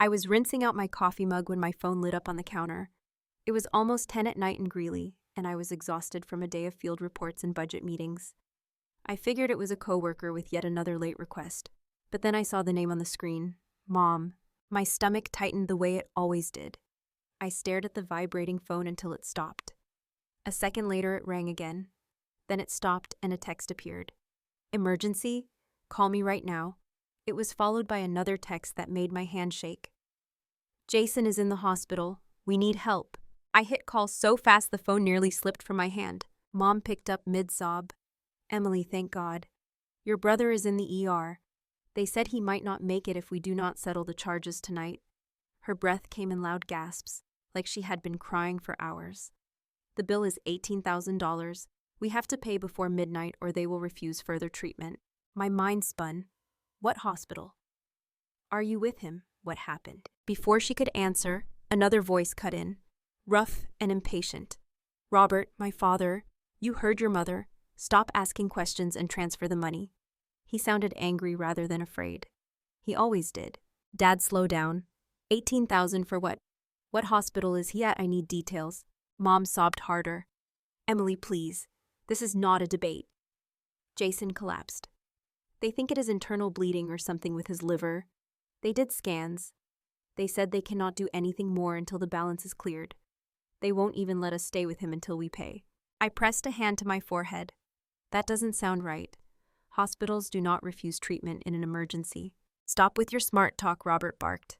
I was rinsing out my coffee mug when my phone lit up on the counter. It was almost 10 at night in Greeley, and I was exhausted from a day of field reports and budget meetings. I figured it was a coworker with yet another late request. But then I saw the name on the screen, Mom. My stomach tightened the way it always did. I stared at the vibrating phone until it stopped. A second later, it rang again. Then it stopped and a text appeared. Emergency? Call me right now. It was followed by another text that made my hand shake. Jason is in the hospital. We need help. I hit call so fast the phone nearly slipped from my hand. Mom picked up mid-sob. Emily, thank God. Your brother is in the ER. They said he might not make it if we do not settle the charges tonight. Her breath came in loud gasps, like she had been crying for hours. The bill is $18,000. We have to pay before midnight or they will refuse further treatment. My mind spun. What hospital? Are you with him? What happened? Before she could answer, another voice cut in, rough and impatient. Robert, my father, you heard your mother. Stop asking questions and transfer the money. He sounded angry rather than afraid. He always did. Dad, slow down. 18,000 for what? What hospital is he at? I need details. Mom sobbed harder. Emily, please. This is not a debate. Jason collapsed. They think it is internal bleeding or something with his liver. They did scans. They said they cannot do anything more until the balance is cleared. They won't even let us stay with him until we pay. I pressed a hand to my forehead. That doesn't sound right. Hospitals do not refuse treatment in an emergency. Stop with your smart talk, Robert barked.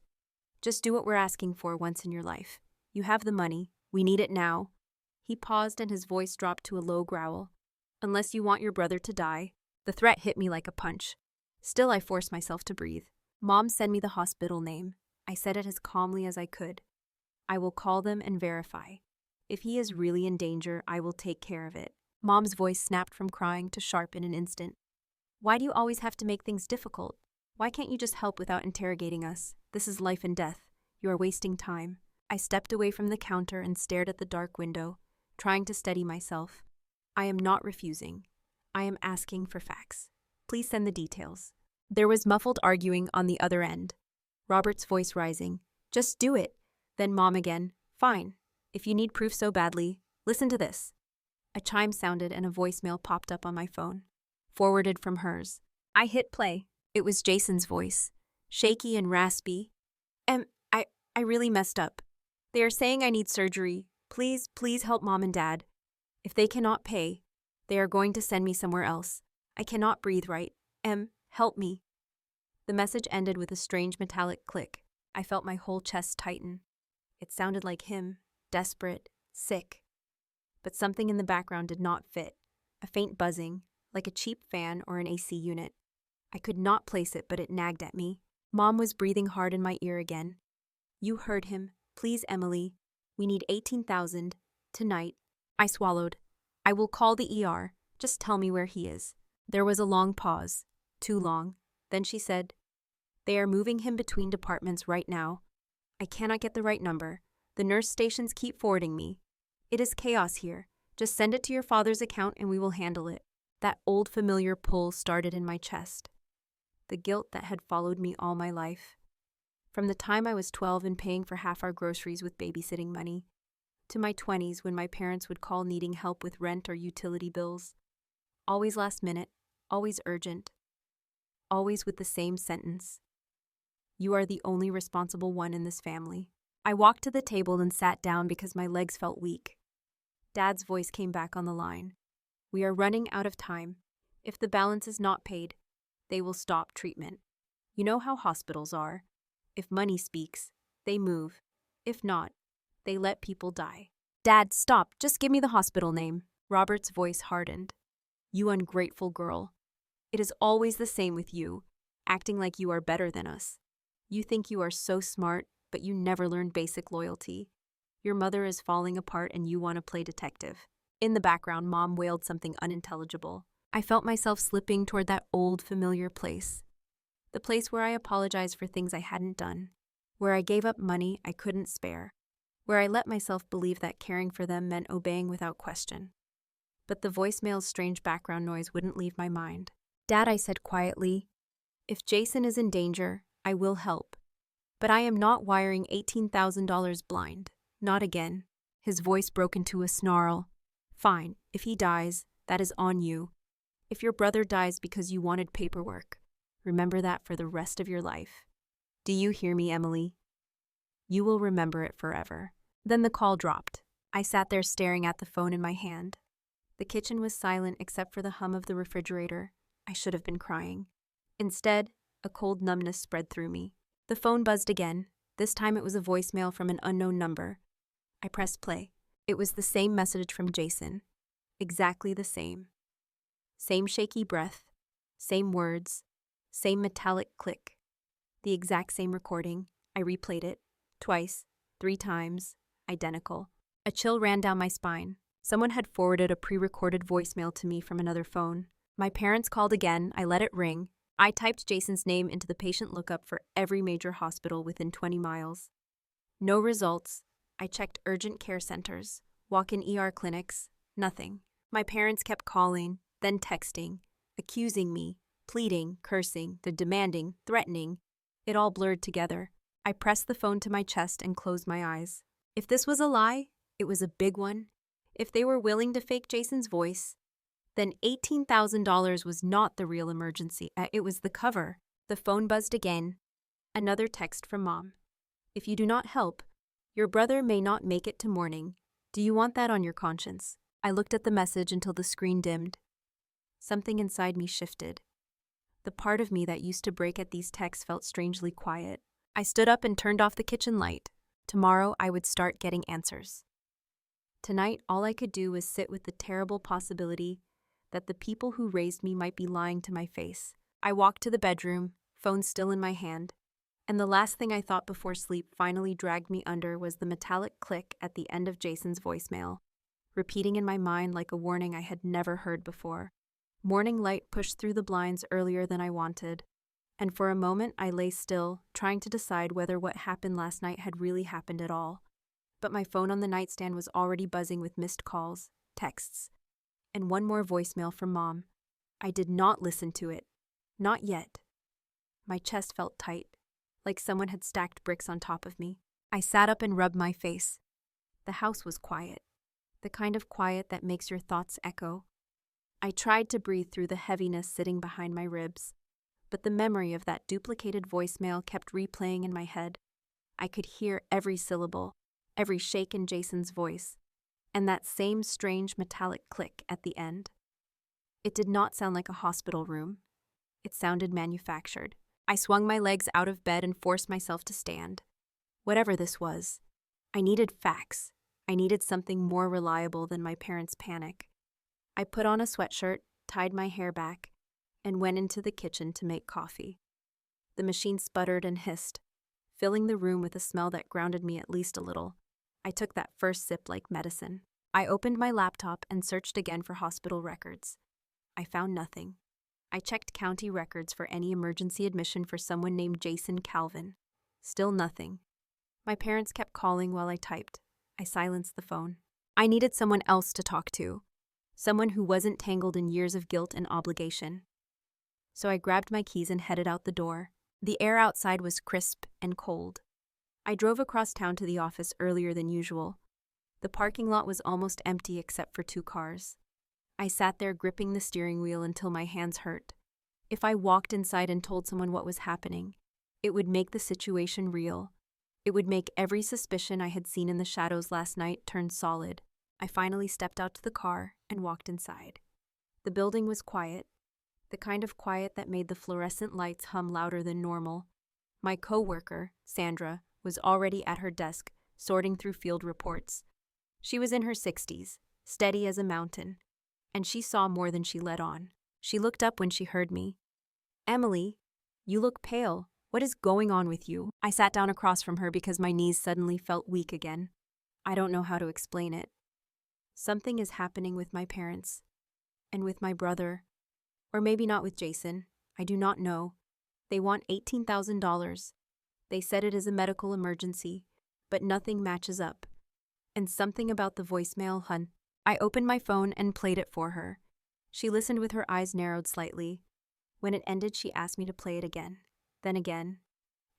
Just do what we're asking for once in your life. You have the money. We need it now. He paused and his voice dropped to a low growl. Unless you want your brother to die. The threat hit me like a punch. Still, I forced myself to breathe. Mom, send me the hospital name. I said it as calmly as I could. I will call them and verify. If he is really in danger, I will take care of it. Mom's voice snapped from crying to sharp in an instant. Why do you always have to make things difficult? Why can't you just help without interrogating us? This is life and death. You are wasting time. I stepped away from the counter and stared at the dark window, trying to steady myself. I am not refusing. I am asking for facts. Please send the details. There was muffled arguing on the other end. Robert's voice rising. Just do it. Then Mom again. Fine. If you need proof so badly, listen to this. A chime sounded and a voicemail popped up on my phone. Forwarded from hers. I hit play. It was Jason's voice. Shaky and raspy. I really messed up. They are saying I need surgery. Please help Mom and Dad. If they cannot pay, they are going to send me somewhere else. I cannot breathe right. Help me. The message ended with a strange metallic click. I felt my whole chest tighten. It sounded like him, desperate, sick. But something in the background did not fit. A faint buzzing, like a cheap fan or an AC unit. I could not place it, but it nagged at me. Mom was breathing hard in my ear again. You heard him. Please, Emily. We need 18,000. Tonight. I swallowed. I will call the ER. Just tell me where he is. There was a long pause. Too long. Then she said, They are moving him between departments right now. I cannot get the right number. The nurse stations keep forwarding me. It is chaos here. Just send it to your father's account and we will handle it. That old familiar pull started in my chest. The guilt that had followed me all my life. From the time I was 12 and paying for half our groceries with babysitting money, to my 20s when my parents would call needing help with rent or utility bills. Always last minute, always urgent, always with the same sentence. You are the only responsible one in this family. I walked to the table and sat down because my legs felt weak. Dad's voice came back on the line. We are running out of time. If the balance is not paid, they will stop treatment. You know how hospitals are. If money speaks, they move. If not, they let people die. Dad, stop. Just give me the hospital name. Robert's voice hardened. You ungrateful girl. It is always the same with you, acting like you are better than us. You think you are so smart, but you never learned basic loyalty. Your mother is falling apart and you want to play detective. In the background, Mom wailed something unintelligible. I felt myself slipping toward that old, familiar place. The place where I apologized for things I hadn't done. Where I gave up money I couldn't spare. Where I let myself believe that caring for them meant obeying without question. But the voicemail's strange background noise wouldn't leave my mind. Dad, I said quietly, if Jason is in danger, I will help. But I am not wiring $18,000 blind. Not again. His voice broke into a snarl. Fine, if he dies, that is on you. If your brother dies because you wanted paperwork, remember that for the rest of your life. Do you hear me, Emily? You will remember it forever. Then the call dropped. I sat there staring at the phone in my hand. The kitchen was silent except for the hum of the refrigerator. I should have been crying. Instead, a cold numbness spread through me. The phone buzzed again. This time it was a voicemail from an unknown number. I pressed play. It was the same message from Jason. Exactly the same. Same shaky breath, same words, same metallic click. The exact same recording. I replayed it. Twice, 3 times. Identical. A chill ran down my spine. Someone had forwarded a pre-recorded voicemail to me from another phone. My parents called again. I let it ring. I typed Jason's name into the patient lookup for every major hospital within 20 miles. No results. I checked urgent care centers, walk-in ER clinics. Nothing. My parents kept calling, then texting, accusing me, pleading, cursing, demanding, threatening. It all blurred together. I pressed the phone to my chest and closed my eyes. If this was a lie, it was a big one. If they were willing to fake Jason's voice, then $18,000 was not the real emergency. It was the cover. The phone buzzed again. Another text from Mom. If you do not help, your brother may not make it to morning. Do you want that on your conscience? I looked at the message until the screen dimmed. Something inside me shifted. The part of me that used to break at these texts felt strangely quiet. I stood up and turned off the kitchen light. Tomorrow I would start getting answers. Tonight, all I could do was sit with the terrible possibility that the people who raised me might be lying to my face. I walked to the bedroom, phone still in my hand, and the last thing I thought before sleep finally dragged me under was the metallic click at the end of Jason's voicemail, repeating in my mind like a warning I had never heard before. Morning light pushed through the blinds earlier than I wanted, and for a moment I lay still, trying to decide whether what happened last night had really happened at all. But my phone on the nightstand was already buzzing with missed calls, texts, and one more voicemail from Mom. I did not listen to it. Not yet. My chest felt tight, like someone had stacked bricks on top of me. I sat up and rubbed my face. The house was quiet, the kind of quiet that makes your thoughts echo. I tried to breathe through the heaviness sitting behind my ribs, but the memory of that duplicated voicemail kept replaying in my head. I could hear every syllable, every shake in Jason's voice, and that same strange metallic click at the end. It did not sound like a hospital room. It sounded manufactured. I swung my legs out of bed and forced myself to stand. Whatever this was, I needed facts. I needed something more reliable than my parents' panic. I put on a sweatshirt, tied my hair back, and went into the kitchen to make coffee. The machine sputtered and hissed, filling the room with a smell that grounded me at least a little. I took that first sip like medicine. I opened my laptop and searched again for hospital records. I found nothing. I checked county records for any emergency admission for someone named Jason Calvin. Still nothing. My parents kept calling while I typed. I silenced the phone. I needed someone else to talk to. Someone who wasn't tangled in years of guilt and obligation. So I grabbed my keys and headed out the door. The air outside was crisp and cold. I drove across town to the office earlier than usual. The parking lot was almost empty except for 2 cars. I sat there gripping the steering wheel until my hands hurt. If I walked inside and told someone what was happening, it would make the situation real. It would make every suspicion I had seen in the shadows last night turn solid. I finally stepped out to the car and walked inside. The building was quiet, the kind of quiet that made the fluorescent lights hum louder than normal. My coworker, Sandra, was already at her desk, sorting through field reports. She was in her 60s, steady as a mountain, and she saw more than she let on. She looked up when she heard me. "Emily, you look pale. What is going on with you?" I sat down across from her because my knees suddenly felt weak again. I don't know how to explain it. Something is happening with my parents, and with my brother, or maybe not with Jason. I do not know. They want $18,000. They said it is a medical emergency, but nothing matches up. And something about the voicemail, I opened my phone and played it for her. She listened with her eyes narrowed slightly. When it ended, she asked me to play it again, then again.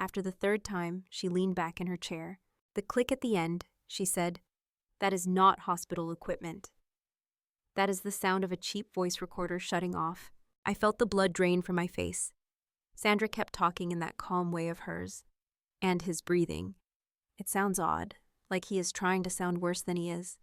After the third time, she leaned back in her chair. The click at the end, she said, "That is not hospital equipment. That is the sound of a cheap voice recorder shutting off." I felt the blood drain from my face. Sandra kept talking in that calm way of hers. And his breathing. It sounds odd, like he is trying to sound worse than he is.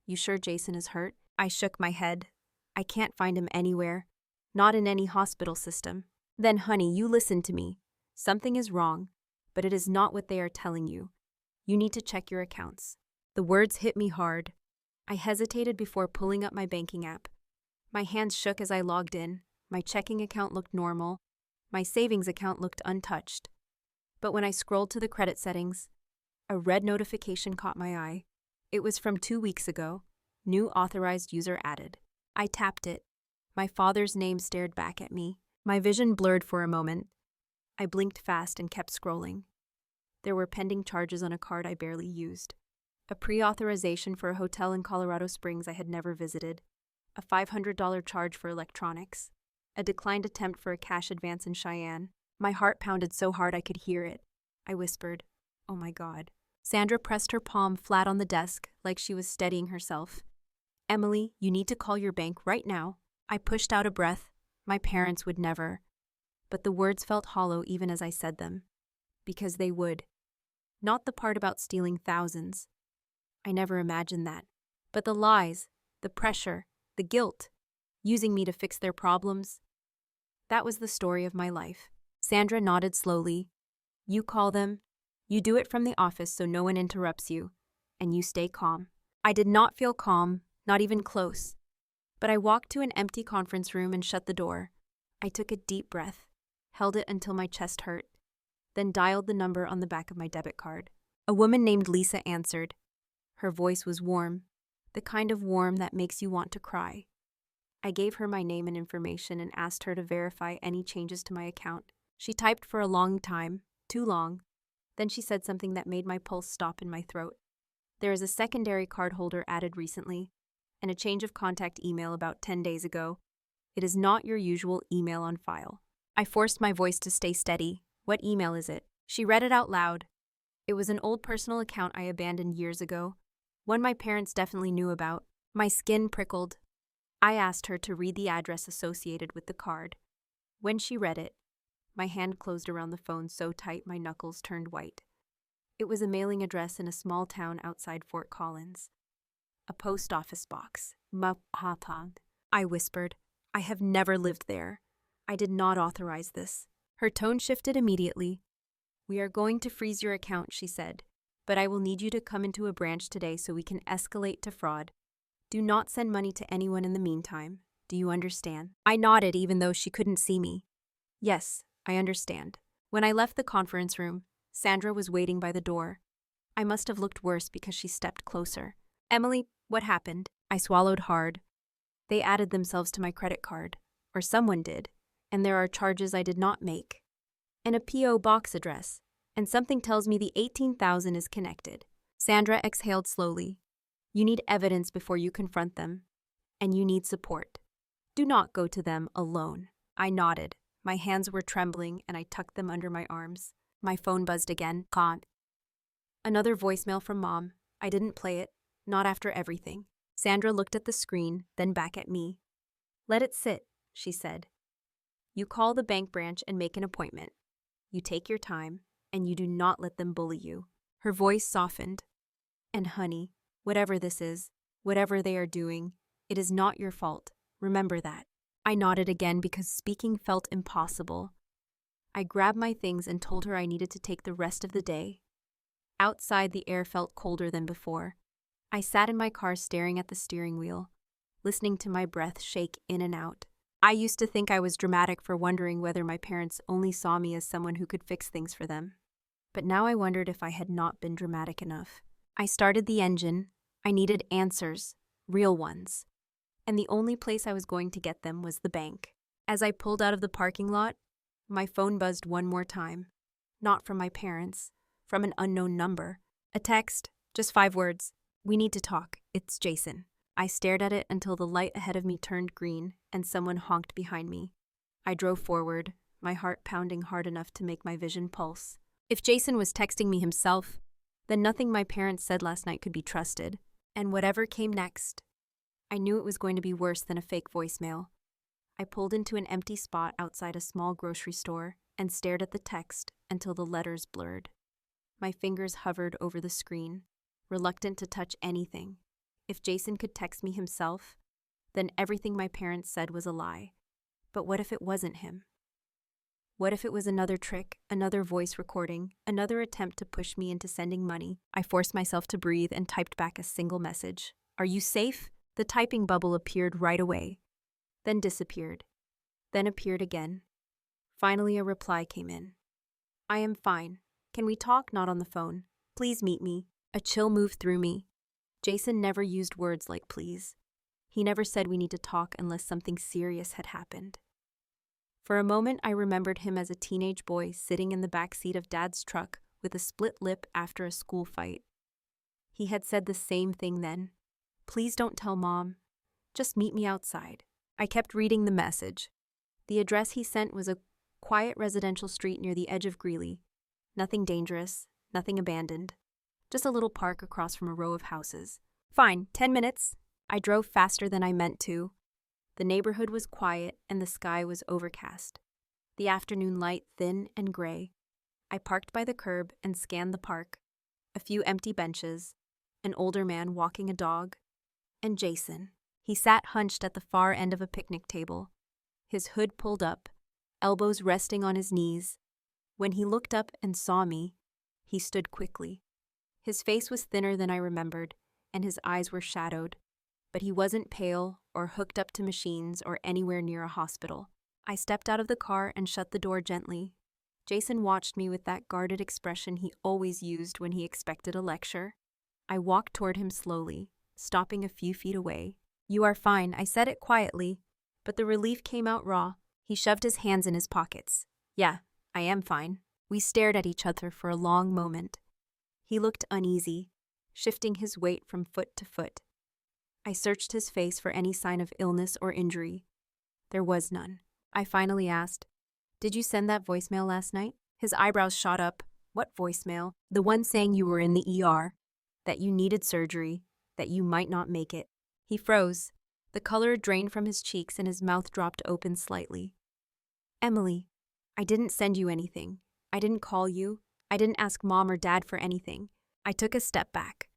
"You sure Jason is hurt?" I shook my head. "I can't find him anywhere. Not in any hospital system." "Then, honey, you listen to me. Something is wrong, but it is not what they are telling you. You need to check your accounts." The words hit me hard. I hesitated before pulling up my banking app. My hands shook as I logged in. My checking account looked normal. My savings account looked untouched. But when I scrolled to the credit settings, a red notification caught my eye. It was from 2 weeks ago. New authorized user added. I tapped it. My father's name stared back at me. My vision blurred for a moment. I blinked fast and kept scrolling. There were pending charges on a card I barely used. A pre-authorization for a hotel in Colorado Springs I had never visited. A $500 charge for electronics. A declined attempt for a cash advance in Cheyenne. My heart pounded so hard I could hear it. I whispered, "Oh my God." Sandra pressed her palm flat on the desk like she was steadying herself. "Emily, you need to call your bank right now." I pushed out a breath. My parents would never. But the words felt hollow even as I said them. Because they would. Not the part about stealing thousands. I never imagined that. But the lies, the pressure, the guilt, using me to fix their problems. That was the story of my life. Sandra nodded slowly. "You call them. You do it from the office so no one interrupts you. And you stay calm." I did not feel calm, not even close. But I walked to an empty conference room and shut the door. I took a deep breath, held it until my chest hurt, then dialed the number on the back of my debit card. A woman named Lisa answered. Her voice was warm, the kind of warm that makes you want to cry. I gave her my name and information and asked her to verify any changes to my account. She typed for a long time, too long. Then she said something that made my pulse stop in my throat. "There is a secondary cardholder added recently, and a change of contact email about 10 days ago. It is not your usual email on file." I forced my voice to stay steady. "What email is it?" She read it out loud. It was an old personal account I abandoned years ago, one my parents definitely knew about. My skin prickled. I asked her to read the address associated with the card. When she read it, my hand closed around the phone so tight my knuckles turned white. It was a mailing address in a small town outside Fort Collins. A post office box. I whispered. "I have never lived there. I did not authorize this." Her tone shifted immediately. "We are going to freeze your account," she said, "but I will need you to come into a branch today so we can escalate to fraud. Do not send money to anyone in the meantime. Do you understand?" I nodded even though she couldn't see me. "Yes, I understand." When I left the conference room, Sandra was waiting by the door. I must have looked worse because she stepped closer. "Emily, what happened?" I swallowed hard. "They added themselves to my credit card, or someone did, and there are charges I did not make. And a P.O. box address, and something tells me the 18,000 is connected." Sandra exhaled slowly. "You need evidence before you confront them, and you need support. Do not go to them alone." I nodded. My hands were trembling, and I tucked them under my arms. My phone buzzed again. Can't. Another voicemail from Mom. I didn't play it, not after everything. Sandra looked at the screen, then back at me. "Let it sit," she said. "You call the bank branch and make an appointment. You take your time, and you do not let them bully you." Her voice softened. "And honey, whatever this is, whatever they are doing, it is not your fault. Remember that." I nodded again because speaking felt impossible. I grabbed my things and told her I needed to take the rest of the day. Outside, the air felt colder than before. I sat in my car staring at the steering wheel, listening to my breath shake in and out. I used to think I was dramatic for wondering whether my parents only saw me as someone who could fix things for them. But now I wondered if I had not been dramatic enough. I started the engine. I needed answers, real ones. And the only place I was going to get them was the bank. As I pulled out of the parking lot, my phone buzzed one more time. Not from my parents, from an unknown number. A text, just 5 words. "We need to talk. It's Jason." I stared at it until the light ahead of me turned green and someone honked behind me. I drove forward, my heart pounding hard enough to make my vision pulse. If Jason was texting me himself, then nothing my parents said last night could be trusted. And whatever came next, I knew it was going to be worse than a fake voicemail. I pulled into an empty spot outside a small grocery store and stared at the text until the letters blurred. My fingers hovered over the screen, reluctant to touch anything. If Jason could text me himself, then everything my parents said was a lie. But what if it wasn't him? What if it was another trick, another voice recording, another attempt to push me into sending money? I forced myself to breathe and typed back a single message. "Are you safe?" The typing bubble appeared right away, then disappeared, then appeared again. Finally, a reply came in. "I am fine. Can we talk, not on the phone? Please meet me." A chill moved through me. Jason never used words like please. He never said we need to talk unless something serious had happened. For a moment, I remembered him as a teenage boy sitting in the back seat of Dad's truck with a split lip after a school fight. He had said the same thing then. "Please don't tell Mom. Just meet me outside." I kept reading the message. The address he sent was a quiet residential street near the edge of Greeley. Nothing dangerous, nothing abandoned. Just a little park across from a row of houses. "Fine, 10 minutes. I drove faster than I meant to. The neighborhood was quiet and the sky was overcast. The afternoon light thin and gray. I parked by the curb and scanned the park. A few empty benches, an older man walking a dog, and Jason. He sat hunched at the far end of a picnic table, his hood pulled up, elbows resting on his knees. When he looked up and saw me, he stood quickly. His face was thinner than I remembered, and his eyes were shadowed. But he wasn't pale or hooked up to machines or anywhere near a hospital. I stepped out of the car and shut the door gently. Jason watched me with that guarded expression he always used when he expected a lecture. I walked toward him slowly, stopping a few feet away. "You are fine," I said it quietly, but the relief came out raw. He shoved his hands in his pockets. "Yeah, I am fine." We stared at each other for a long moment. He looked uneasy, shifting his weight from foot to foot. I searched his face for any sign of illness or injury. There was none. I finally asked, "Did you send that voicemail last night?" His eyebrows shot up. "What voicemail?" "The one saying you were in the ER, that you needed surgery, that you might not make it." He froze. The color drained from his cheeks and his mouth dropped open slightly. "Emily, I didn't send you anything. I didn't call you. I didn't ask Mom or Dad for anything." I took a step back.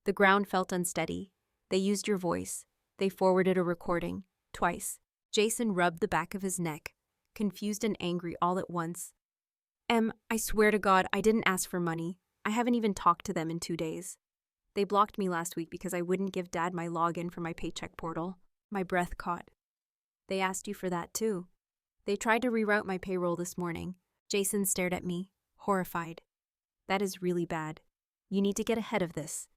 The ground felt unsteady. "They used your voice. They forwarded a recording. Twice." Jason rubbed the back of his neck, confused and angry all at once. I swear to God, I didn't ask for money. I haven't even talked to them in 2 days. They blocked me last week because I wouldn't give Dad my login for my paycheck portal." My breath caught. "They asked you for that too. They tried to reroute my payroll this morning." Jason stared at me, horrified. "That is really bad. You need to get ahead of this.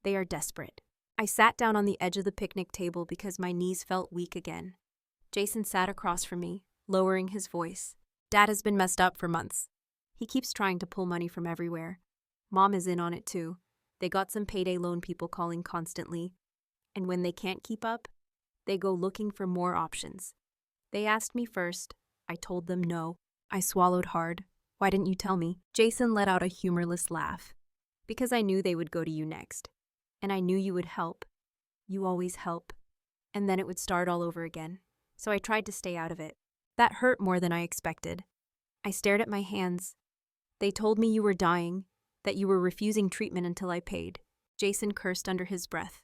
They are desperate." I sat down on the edge of the picnic table because my knees felt weak again. Jason sat across from me, lowering his voice. "Dad has been messed up for months. He keeps trying to pull money from everywhere. Mom is in on it too. They got some payday loan people calling constantly. And when they can't keep up, they go looking for more options. They asked me first. I told them no." I swallowed hard. "Why didn't you tell me?" Jason let out a humorless laugh. "Because I knew they would go to you next. And I knew you would help. You always help. And then it would start all over again. So I tried to stay out of it. That hurt more than I expected." I stared at my hands. "They told me you were dying, that you were refusing treatment until I paid." Jason cursed under his breath.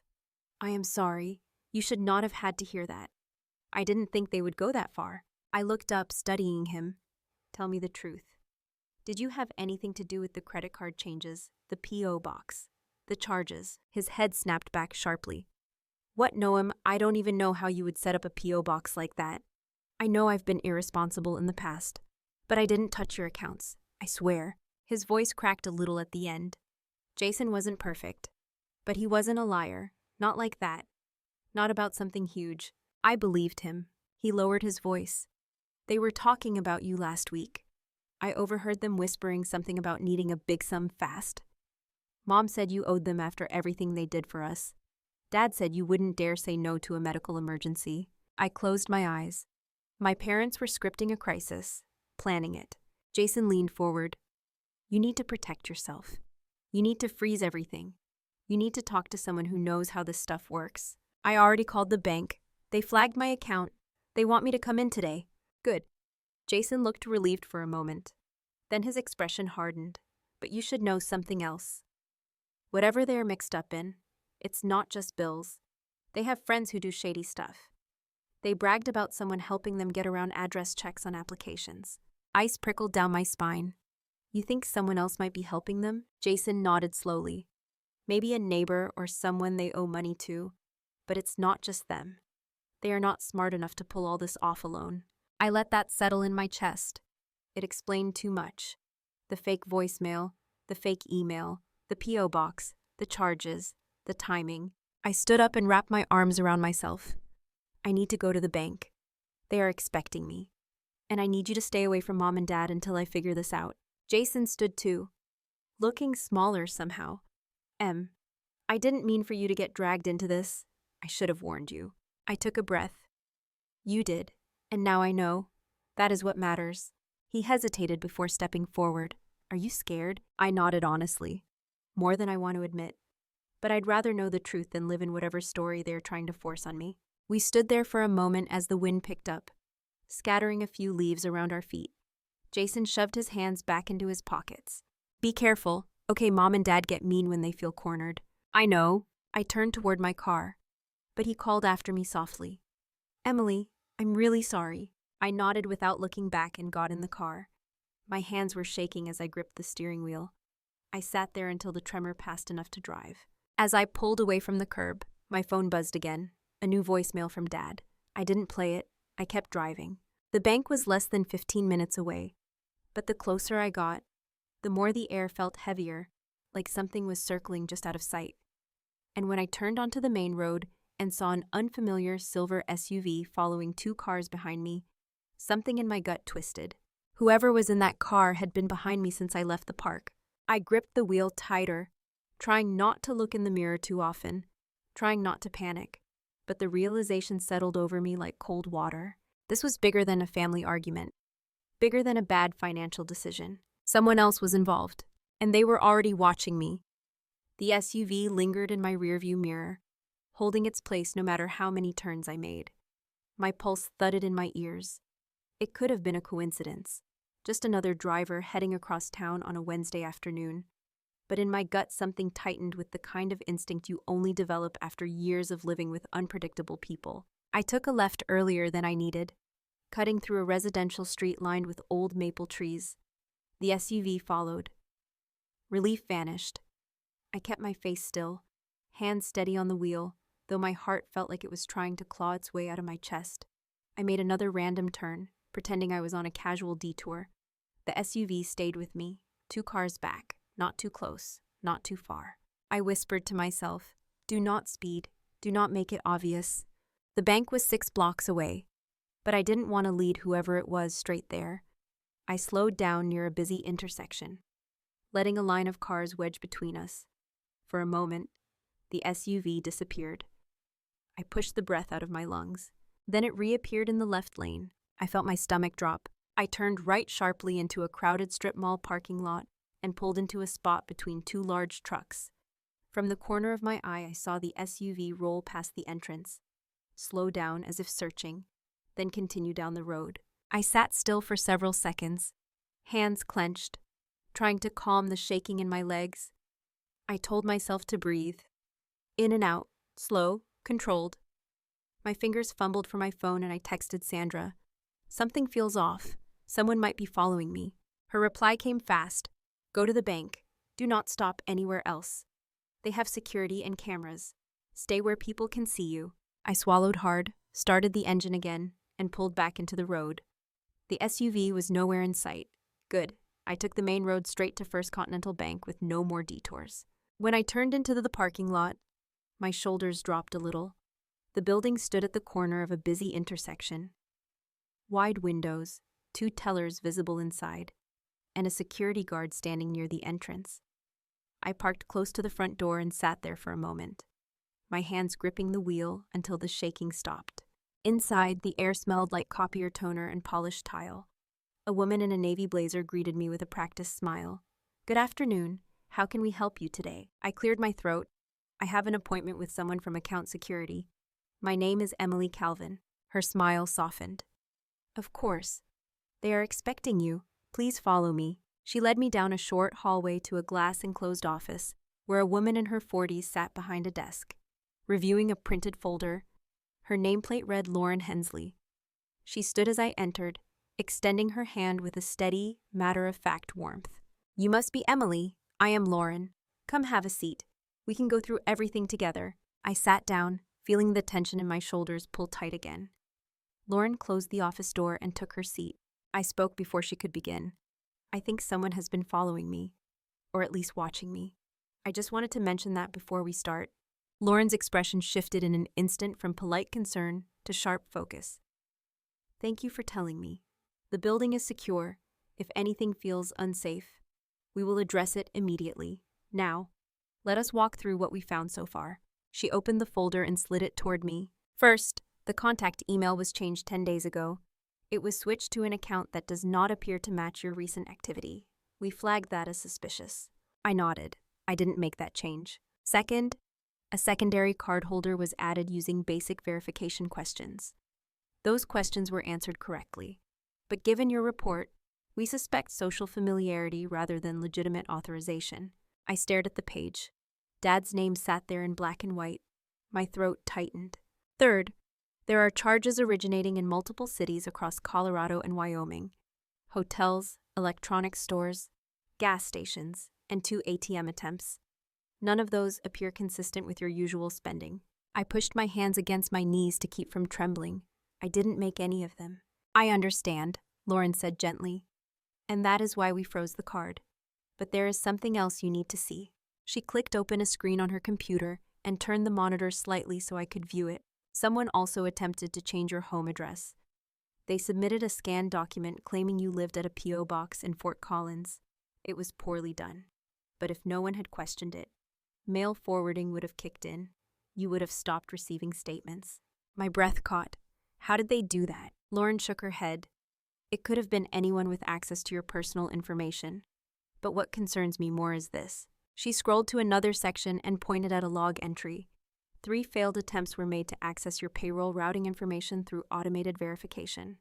"I am sorry. You should not have had to hear that. I didn't think they would go that far." I looked up, studying him. "Tell me the truth. Did you have anything to do with the credit card changes, the P.O. box, the charges?" His head snapped back sharply. "What, Noam? I don't even know how you would set up a P.O. box like that. I know I've been irresponsible in the past, but I didn't touch your accounts. I swear." His voice cracked a little at the end. Jason wasn't perfect, but he wasn't a liar. Not like that. Not about something huge. I believed him. He lowered his voice. "They were talking about you last week. I overheard them whispering something about needing a big sum fast. Mom said you owed them after everything they did for us. Dad said you wouldn't dare say no to a medical emergency." I closed my eyes. My parents were scripting a crisis, planning it. Jason leaned forward. You need to protect yourself. You need to freeze everything. You need to talk to someone who knows how this stuff works. I already called the bank. They flagged my account. They want me to come in today. Good. Jason looked relieved for a moment. Then his expression hardened. But you should know something else. Whatever they are mixed up in, it's not just bills. They have friends who do shady stuff. They bragged about someone helping them get around address checks on applications. Ice prickled down my spine. You think someone else might be helping them? Jason nodded slowly. Maybe a neighbor or someone they owe money to. But it's not just them. They are not smart enough to pull all this off alone. I let that settle in my chest. It explained too much. The fake voicemail, the fake email, the P.O. box, the charges, the timing. I stood up and wrapped my arms around myself. I need to go to the bank. They are expecting me. And I need you to stay away from Mom and Dad until I figure this out. Jason stood too, looking smaller somehow. I didn't mean for you to get dragged into this. I should have warned you. I took a breath. You did, and now I know. That is what matters. He hesitated before stepping forward. Are you scared? I nodded honestly. More than I want to admit. But I'd rather know the truth than live in whatever story they're trying to force on me. We stood there for a moment as the wind picked up, scattering a few leaves around our feet. Jason shoved his hands back into his pockets. Be careful. Okay, Mom and Dad get mean when they feel cornered. I know. I turned toward my car, but he called after me softly. Emily, I'm really sorry. I nodded without looking back and got in the car. My hands were shaking as I gripped the steering wheel. I sat there until the tremor passed enough to drive. As I pulled away from the curb, my phone buzzed again. A new voicemail from Dad. I didn't play it. I kept driving. The bank was less than 15 minutes away, but the closer I got, the more the air felt heavier, like something was circling just out of sight. And when I turned onto the main road and saw an unfamiliar silver SUV following two cars behind me, something in my gut twisted. Whoever was in that car had been behind me since I left the park. I gripped the wheel tighter, trying not to look in the mirror too often, trying not to panic. But the realization settled over me like cold water. This was bigger than a family argument, bigger than a bad financial decision. Someone else was involved, and they were already watching me. The SUV lingered in my rearview mirror, holding its place no matter how many turns I made. My pulse thudded in my ears. It could have been a coincidence, just another driver heading across town on a Wednesday afternoon. But in my gut something tightened with the kind of instinct you only develop after years of living with unpredictable people. I took a left earlier than I needed, cutting through a residential street lined with old maple trees. The SUV followed. Relief vanished. I kept my face still, hands steady on the wheel, though my heart felt like it was trying to claw its way out of my chest. I made another random turn, pretending I was on a casual detour. The SUV stayed with me, 2 cars back. Not too close, not too far. I whispered to myself, do not speed, do not make it obvious. The bank was 6 blocks away, but I didn't want to lead whoever it was straight there. I slowed down near a busy intersection, letting a line of cars wedge between us. For a moment, the SUV disappeared. I pushed the breath out of my lungs. Then it reappeared in the left lane. I felt my stomach drop. I turned right sharply into a crowded strip mall parking lot and pulled into a spot between 2 large trucks. From the corner of my eye, I saw the SUV roll past the entrance, slow down as if searching, then continue down the road. I sat still for several seconds, hands clenched, trying to calm the shaking in my legs. I told myself to breathe. In and out, slow, controlled. My fingers fumbled for my phone and I texted Sandra. Something feels off. Someone might be following me. Her reply came fast. Go to the bank. Do not stop anywhere else. They have security and cameras. Stay where people can see you. I swallowed hard, started the engine again, and pulled back into the road. The SUV was nowhere in sight. Good. I took the main road straight to First Continental Bank with no more detours. When I turned into the parking lot, my shoulders dropped a little. The building stood at the corner of a busy intersection. Wide windows, 2 tellers visible inside, and a security guard standing near the entrance. I parked close to the front door and sat there for a moment, my hands gripping the wheel until the shaking stopped. Inside, the air smelled like copier toner and polished tile. A woman in a navy blazer greeted me with a practiced smile. Good afternoon. How can we help you today? I cleared my throat. I have an appointment with someone from account security. My name is Emily Calvin. Her smile softened. Of course. They are expecting you. Please follow me. She led me down a short hallway to a glass-enclosed office where a woman in her 40s sat behind a desk, reviewing a printed folder. Her nameplate read Lauren Hensley. She stood as I entered, extending her hand with a steady, matter-of-fact warmth. You must be Emily. I am Lauren. Come have a seat. We can go through everything together. I sat down, feeling the tension in my shoulders pull tight again. Lauren closed the office door and took her seat. I spoke before she could begin. I think someone has been following me, or at least watching me. I just wanted to mention that before we start. Lauren's expression shifted in an instant from polite concern to sharp focus. Thank you for telling me. The building is secure. If anything feels unsafe, we will address it immediately. Now, let us walk through what we found so far. She opened the folder and slid it toward me. First, the contact email was changed 10 days ago. It was switched to an account that does not appear to match your recent activity. We flagged that as suspicious. I nodded. I didn't make that change. Second, a secondary card holder was added using basic verification questions. Those questions were answered correctly. But given your report, we suspect social familiarity rather than legitimate authorization. I stared at the page. Dad's name sat there in black and white. My throat tightened. Third, there are charges originating in multiple cities across Colorado and Wyoming. Hotels, electronics stores, gas stations, and 2 ATM attempts. None of those appear consistent with your usual spending. I pushed my hands against my knees to keep from trembling. I didn't make any of them. I understand, Lauren said gently. And that is why we froze the card. But there is something else you need to see. She clicked open a screen on her computer and turned the monitor slightly so I could view it. Someone also attempted to change your home address. They submitted a scanned document claiming you lived at a P.O. box in Fort Collins. It was poorly done. But if no one had questioned it, mail forwarding would have kicked in. You would have stopped receiving statements. My breath caught. How did they do that? Lauren shook her head. It could have been anyone with access to your personal information. But what concerns me more is this. She scrolled to another section and pointed at a log entry. 3 failed attempts were made to access your payroll routing information through automated verification.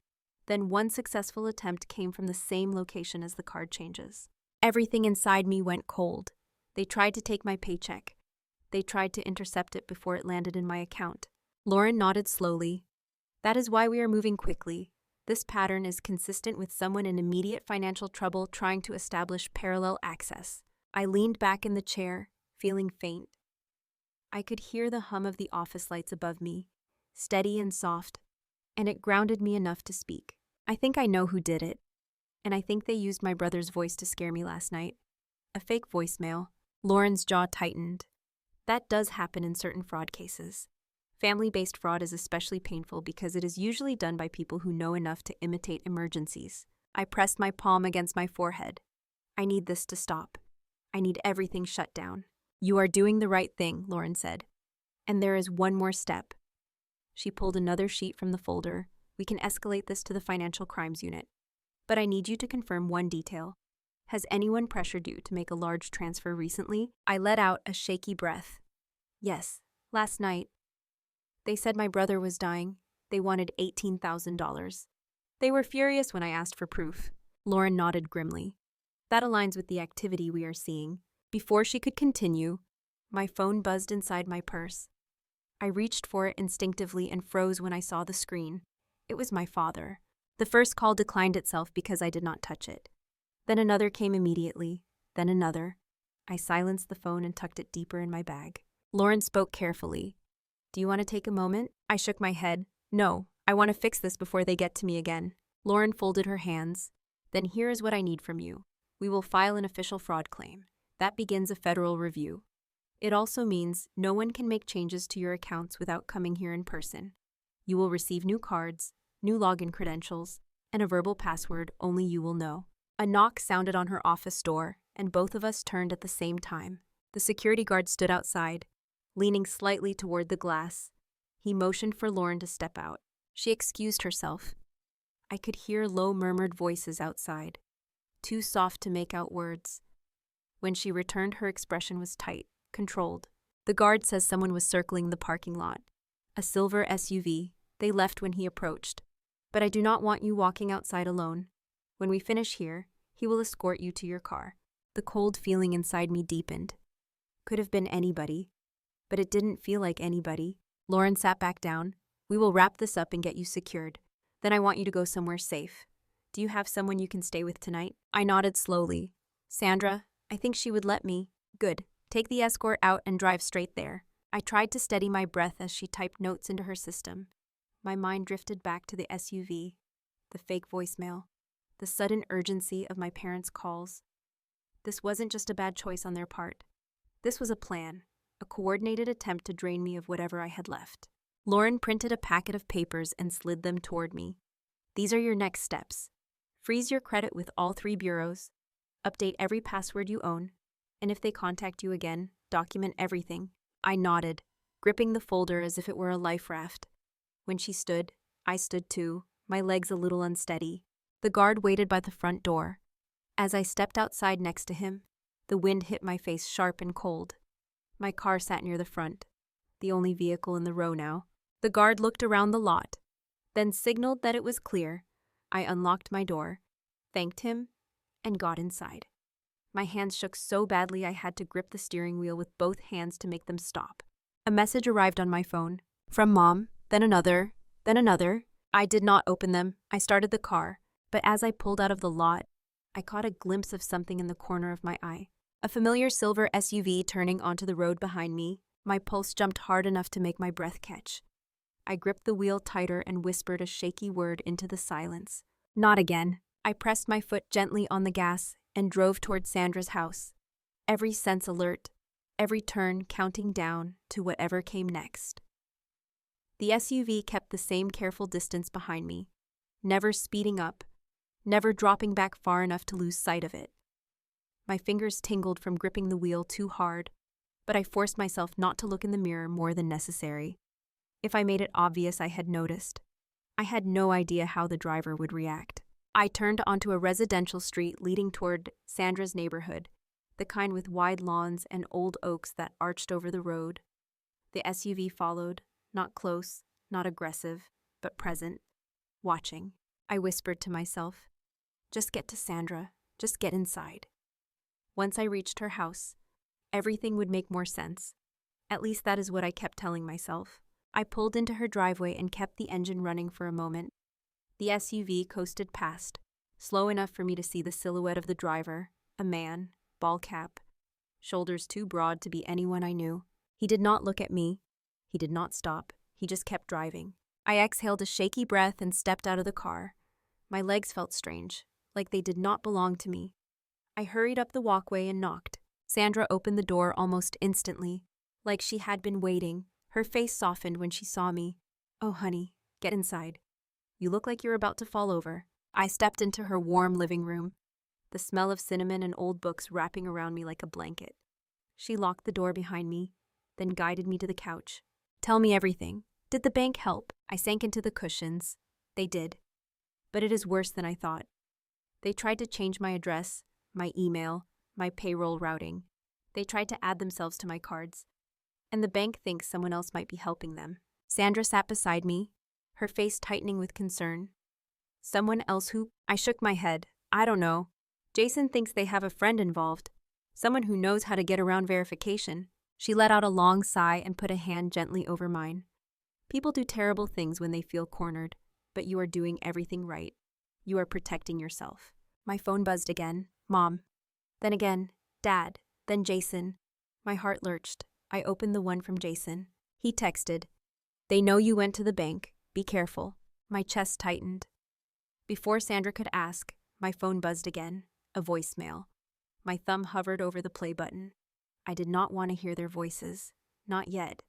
Then 1 successful attempt came from the same location as the card changes. Everything inside me went cold. They tried to take my paycheck. They tried to intercept it before it landed in my account. Lauren nodded slowly. That is why we are moving quickly. This pattern is consistent with someone in immediate financial trouble trying to establish parallel access. I leaned back in the chair, feeling faint. I could hear the hum of the office lights above me, steady and soft, and it grounded me enough to speak. I think I know who did it, and I think they used my brother's voice to scare me last night. A fake voicemail. Lauren's jaw tightened. That does happen in certain fraud cases. Family-based fraud is especially painful because it is usually done by people who know enough to imitate emergencies. I pressed my palm against my forehead. I need this to stop. I need everything shut down. You are doing the right thing, Lauren said. And there is one more step. She pulled another sheet from the folder. We can escalate this to the financial crimes unit. But I need you to confirm one detail. Has anyone pressured you to make a large transfer recently? I let out a shaky breath. Yes, last night. They said my brother was dying. They wanted $18,000. They were furious when I asked for proof. Lauren nodded grimly. That aligns with the activity we are seeing. Before she could continue, my phone buzzed inside my purse. I reached for it instinctively and froze when I saw the screen. It was my father. The first call declined itself because I did not touch it. Then another came immediately, then another. I silenced the phone and tucked it deeper in my bag. Lauren spoke carefully. Do you want to take a moment? I shook my head. No, I want to fix this before they get to me again. Lauren folded her hands. Then here is what I need from you. We will file an official fraud claim. That begins a federal review. It also means no one can make changes to your accounts without coming here in person. You will receive new cards, new login credentials, and a verbal password only you will know. A knock sounded on her office door, and both of us turned at the same time. The security guard stood outside, leaning slightly toward the glass. He motioned for Lauren to step out. She excused herself. I could hear low murmured voices outside, too soft to make out words. When she returned, her expression was tight, controlled. The guard says someone was circling the parking lot. A silver SUV. They left when he approached. But I do not want you walking outside alone. When we finish here, he will escort you to your car. The cold feeling inside me deepened. Could have been anybody. But it didn't feel like anybody. Lauren sat back down. We will wrap this up and get you secured. Then I want you to go somewhere safe. Do you have someone you can stay with tonight? I nodded slowly. Sandra, I think she would let me. Good. Take the escort out and drive straight there. I tried to steady my breath as she typed notes into her system. My mind drifted back to the SUV, the fake voicemail, the sudden urgency of my parents' calls. This wasn't just a bad choice on their part. This was a plan, a coordinated attempt to drain me of whatever I had left. Lauren printed a packet of papers and slid them toward me. These are your next steps. Freeze your credit with all 3 bureaus. Update every password you own. And if they contact you again, document everything. I nodded, gripping the folder as if it were a life raft. When she stood, I stood too, my legs a little unsteady. The guard waited by the front door. As I stepped outside next to him, the wind hit my face sharp and cold. My car sat near the front, the only vehicle in the row now. The guard looked around the lot, then signaled that it was clear. I unlocked my door, thanked him, and got inside. My hands shook so badly I had to grip the steering wheel with both hands to make them stop. A message arrived on my phone. From Mom, then another, then another. I did not open them. I started the car, but as I pulled out of the lot, I caught a glimpse of something in the corner of my eye. A familiar silver SUV turning onto the road behind me. My pulse jumped hard enough to make my breath catch. I gripped the wheel tighter and whispered a shaky word into the silence. Not again. I pressed my foot gently on the gas and drove toward Sandra's house, every sense alert, every turn counting down to whatever came next. The SUV kept the same careful distance behind me, never speeding up, never dropping back far enough to lose sight of it. My fingers tingled from gripping the wheel too hard, but I forced myself not to look in the mirror more than necessary. If I made it obvious I had noticed, I had no idea how the driver would react. I turned onto a residential street leading toward Sandra's neighborhood, the kind with wide lawns and old oaks that arched over the road. The SUV followed, not close, not aggressive, but present, watching. I whispered to myself, just get to Sandra, just get inside. Once I reached her house, everything would make more sense. At least that is what I kept telling myself. I pulled into her driveway and kept the engine running for a moment. The SUV coasted past, slow enough for me to see the silhouette of the driver, a man, ball cap, shoulders too broad to be anyone I knew. He did not look at me. He did not stop. He just kept driving. I exhaled a shaky breath and stepped out of the car. My legs felt strange, like they did not belong to me. I hurried up the walkway and knocked. Sandra opened the door almost instantly, like she had been waiting. Her face softened when she saw me. Oh, honey, get inside. You look like you're about to fall over. I stepped into her warm living room, the smell of cinnamon and old books wrapping around me like a blanket. She locked the door behind me, then guided me to the couch. Tell me everything. Did the bank help? I sank into the cushions. They did. But it is worse than I thought. They tried to change my address, my email, my payroll routing. They tried to add themselves to my cards. And the bank thinks someone else might be helping them. Sandra sat beside me, her face tightening with concern. Someone else who? I shook my head. I don't know. Jason thinks they have a friend involved. Someone who knows how to get around verification. She let out a long sigh and put a hand gently over mine. People do terrible things when they feel cornered, but you are doing everything right. You are protecting yourself. My phone buzzed again. Mom. Then again, Dad. Then Jason. My heart lurched. I opened the one from Jason. He texted, "They know you went to the bank. Be careful." My chest tightened. Before Sandra could ask, my phone buzzed again, a voicemail. My thumb hovered over the play button. I did not want to hear their voices. Not yet.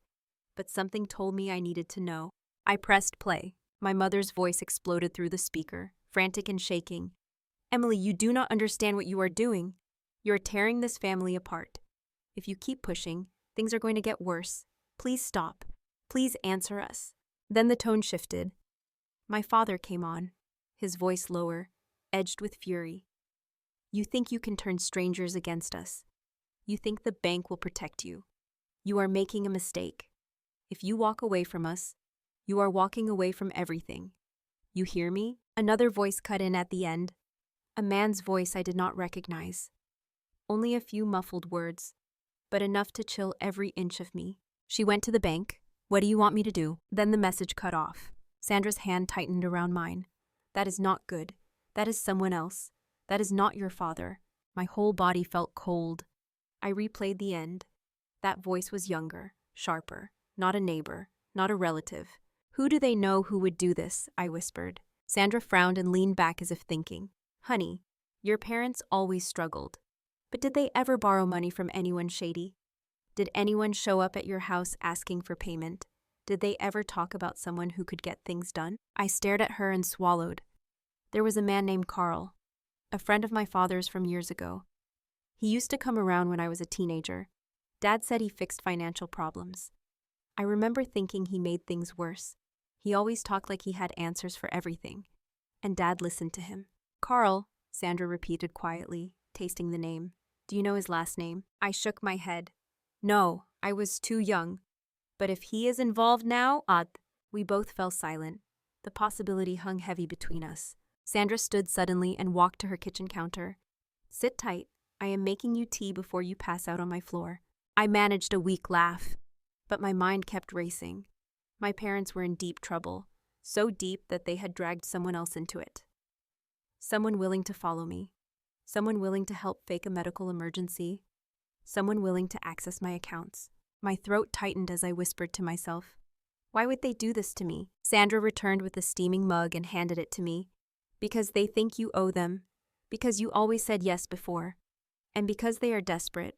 But something told me I needed to know. I pressed play. My mother's voice exploded through the speaker, frantic and shaking. "Emily, you do not understand what you are doing. You are tearing this family apart. If you keep pushing, things are going to get worse. Please stop. Please answer us." Then the tone shifted. My father came on, his voice lower, edged with fury. "You think you can turn strangers against us. You think the bank will protect you. You are making a mistake. If you walk away from us, you are walking away from everything. You hear me? Another voice cut in at the end. A man's voice I did not recognize. Only a few muffled words, but enough to chill every inch of me. She went to the bank. What do you want me to do? Then the message cut off. Sandra's hand tightened around mine. That is not good. That is someone else. That is not your father. My whole body felt cold. I replayed the end. That voice was younger, sharper, not a neighbor, not a relative. Who do they know who would do this? I whispered. Sandra frowned and leaned back as if thinking. Honey, your parents always struggled. But did they ever borrow money from anyone shady? Did anyone show up at your house asking for payment? Did they ever talk about someone who could get things done? I stared at her and swallowed. There was a man named Carl, a friend of my father's from years ago. He used to come around when I was a teenager. Dad said he fixed financial problems. I remember thinking he made things worse. He always talked like he had answers for everything, and Dad listened to him. Carl, Sandra repeated quietly, tasting the name. Do you know his last name? I shook my head. No, I was too young. But if he is involved now, we both fell silent. The possibility hung heavy between us. Sandra stood suddenly and walked to her kitchen counter. Sit tight. I am making you tea before you pass out on my floor. I managed a weak laugh, but my mind kept racing. My parents were in deep trouble, so deep that they had dragged someone else into it. Someone willing to follow me. Someone willing to help fake a medical emergency. Someone willing to access my accounts. My throat tightened as I whispered to myself, why would they do this to me? Sandra returned with a steaming mug and handed it to me. Because they think you owe them. Because you always said yes before. And because they are desperate.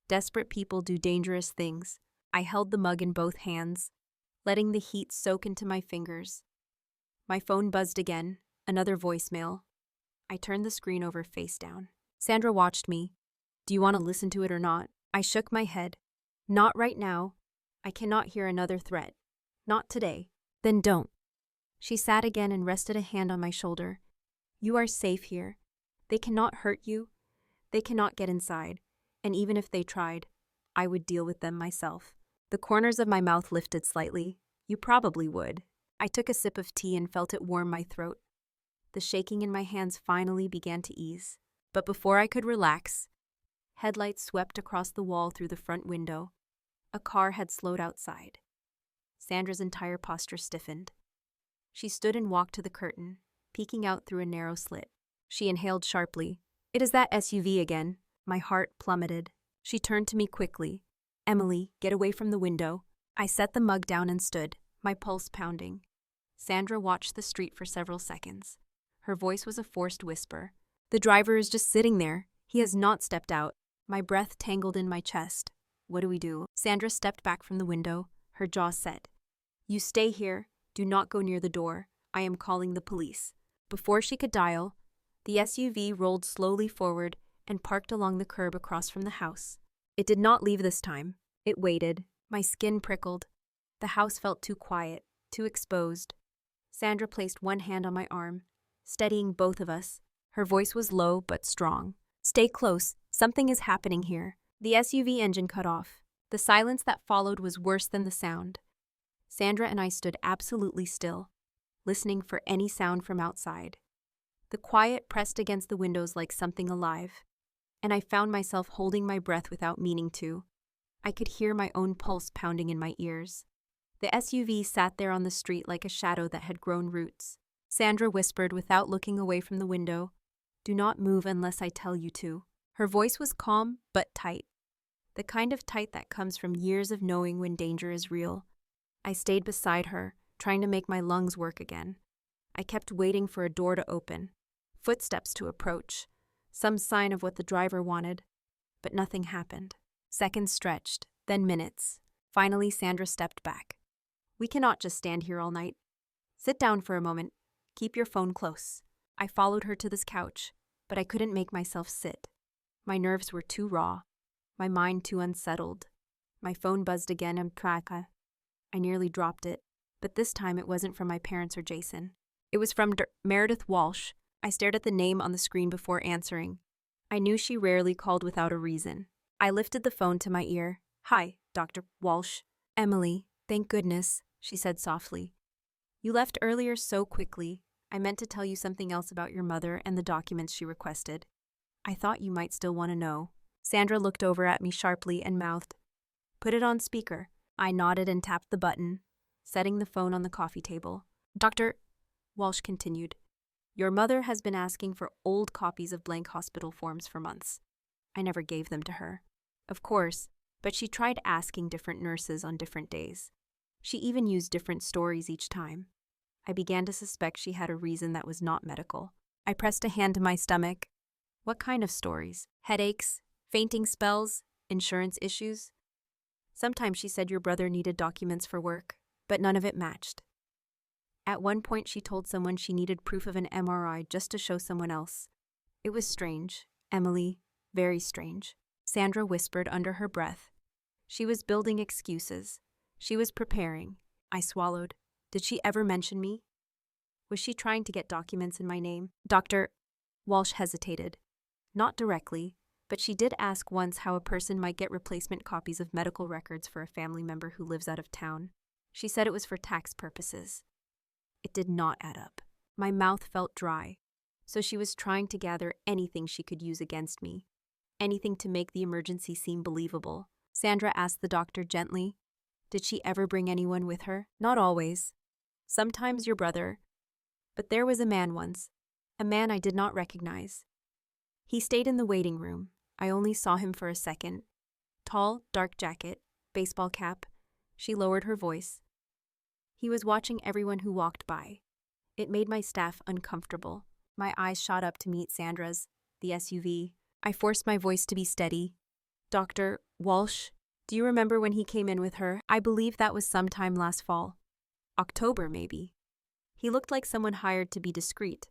Desperate people do dangerous things. I held the mug in both hands, letting the heat soak into my fingers. My phone buzzed again, another voicemail. I turned the screen over face down. Sandra watched me. Do you want to listen to it or not? I shook my head. Not right now. I cannot hear another threat. Not today. Then don't. She sat again and rested a hand on my shoulder. You are safe here. They cannot hurt you. They cannot get inside. And even if they tried, I would deal with them myself. The corners of my mouth lifted slightly. You probably would. I took a sip of tea and felt it warm my throat. The shaking in my hands finally began to ease. But before I could relax, headlights swept across the wall through the front window. A car had slowed outside. Sandra's entire posture stiffened. She stood and walked to the curtain, peeking out through a narrow slit. She inhaled sharply. It is that SUV again. My heart plummeted. She turned to me quickly. Emily, get away from the window. I set the mug down and stood, my pulse pounding. Sandra watched the street for several seconds. Her voice was a forced whisper. The driver is just sitting there. He has not stepped out. My breath tangled in my chest. What do we do? Sandra stepped back from the window, her jaw set. You stay here. Do not go near the door. I am calling the police. Before she could dial, the SUV rolled slowly forward and parked along the curb across from the house. It did not leave this time. It waited. My skin prickled. The house felt too quiet, too exposed. Sandra placed one hand on my arm, steadying both of us. Her voice was low but strong. Stay close. Something is happening here. The SUV engine cut off. The silence that followed was worse than the sound. Sandra and I stood absolutely still, listening for any sound from outside. The quiet pressed against the windows like something alive, and I found myself holding my breath without meaning to. I could hear my own pulse pounding in my ears. The SUV sat there on the street like a shadow that had grown roots. Sandra whispered without looking away from the window, "Do not move unless I tell you to." Her voice was calm but tight, the kind of tight that comes from years of knowing when danger is real. I stayed beside her, trying to make my lungs work again. I kept waiting for a door to open, footsteps to approach, some sign of what the driver wanted, but nothing happened. Seconds stretched, then minutes. Finally, Sandra stepped back. We cannot just stand here all night. Sit down for a moment. Keep your phone close. I followed her to this couch, but I couldn't make myself sit. My nerves were too raw, my mind too unsettled. My phone buzzed again and praka. I nearly dropped it, but this time it wasn't from my parents or Jason. It was from Meredith Walsh. I stared at the name on the screen before answering. I knew she rarely called without a reason. I lifted the phone to my ear. "Hi, Dr. Walsh." "Emily, thank goodness," she said softly. "You left earlier so quickly. I meant to tell you something else about your mother and the documents she requested. I thought you might still want to know." Sandra looked over at me sharply and mouthed, "Put it on speaker." I nodded and tapped the button, setting the phone on the coffee table. "Dr. Walsh continued, "Your mother has been asking for old copies of blank hospital forms for months. I never gave them to her, of course, but she tried asking different nurses on different days. She even used different stories each time. I began to suspect she had a reason that was not medical." I pressed a hand to my stomach. "What kind of stories? Headaches? Fainting spells? Insurance issues?" "Sometimes she said your brother needed documents for work, but none of it matched. At one point she told someone she needed proof of an MRI just to show someone else. It was strange, Emily, very strange." Sandra whispered under her breath. She was building excuses. She was preparing. I swallowed. Did she ever mention me? Was she trying to get documents in my name? Dr. Walsh hesitated. Not directly, but she did ask once how a person might get replacement copies of medical records for a family member who lives out of town. She said it was for tax purposes. It did not add up. My mouth felt dry. So she was trying to gather anything she could use against me. Anything to make the emergency seem believable. Sandra asked the doctor gently, "Did she ever bring anyone with her?" "Not always. Sometimes your brother. But there was a man once. A man I did not recognize. He stayed in the waiting room. I only saw him for a second. Tall, dark jacket, baseball cap." She lowered her voice. "He was watching everyone who walked by. It made my staff uncomfortable." My eyes shot up to meet Sandra's, the SUV. I forced my voice to be steady. "Dr. Walsh, do you remember when he came in with her? I believe that was sometime last fall. October, maybe. He looked like someone hired to be discreet,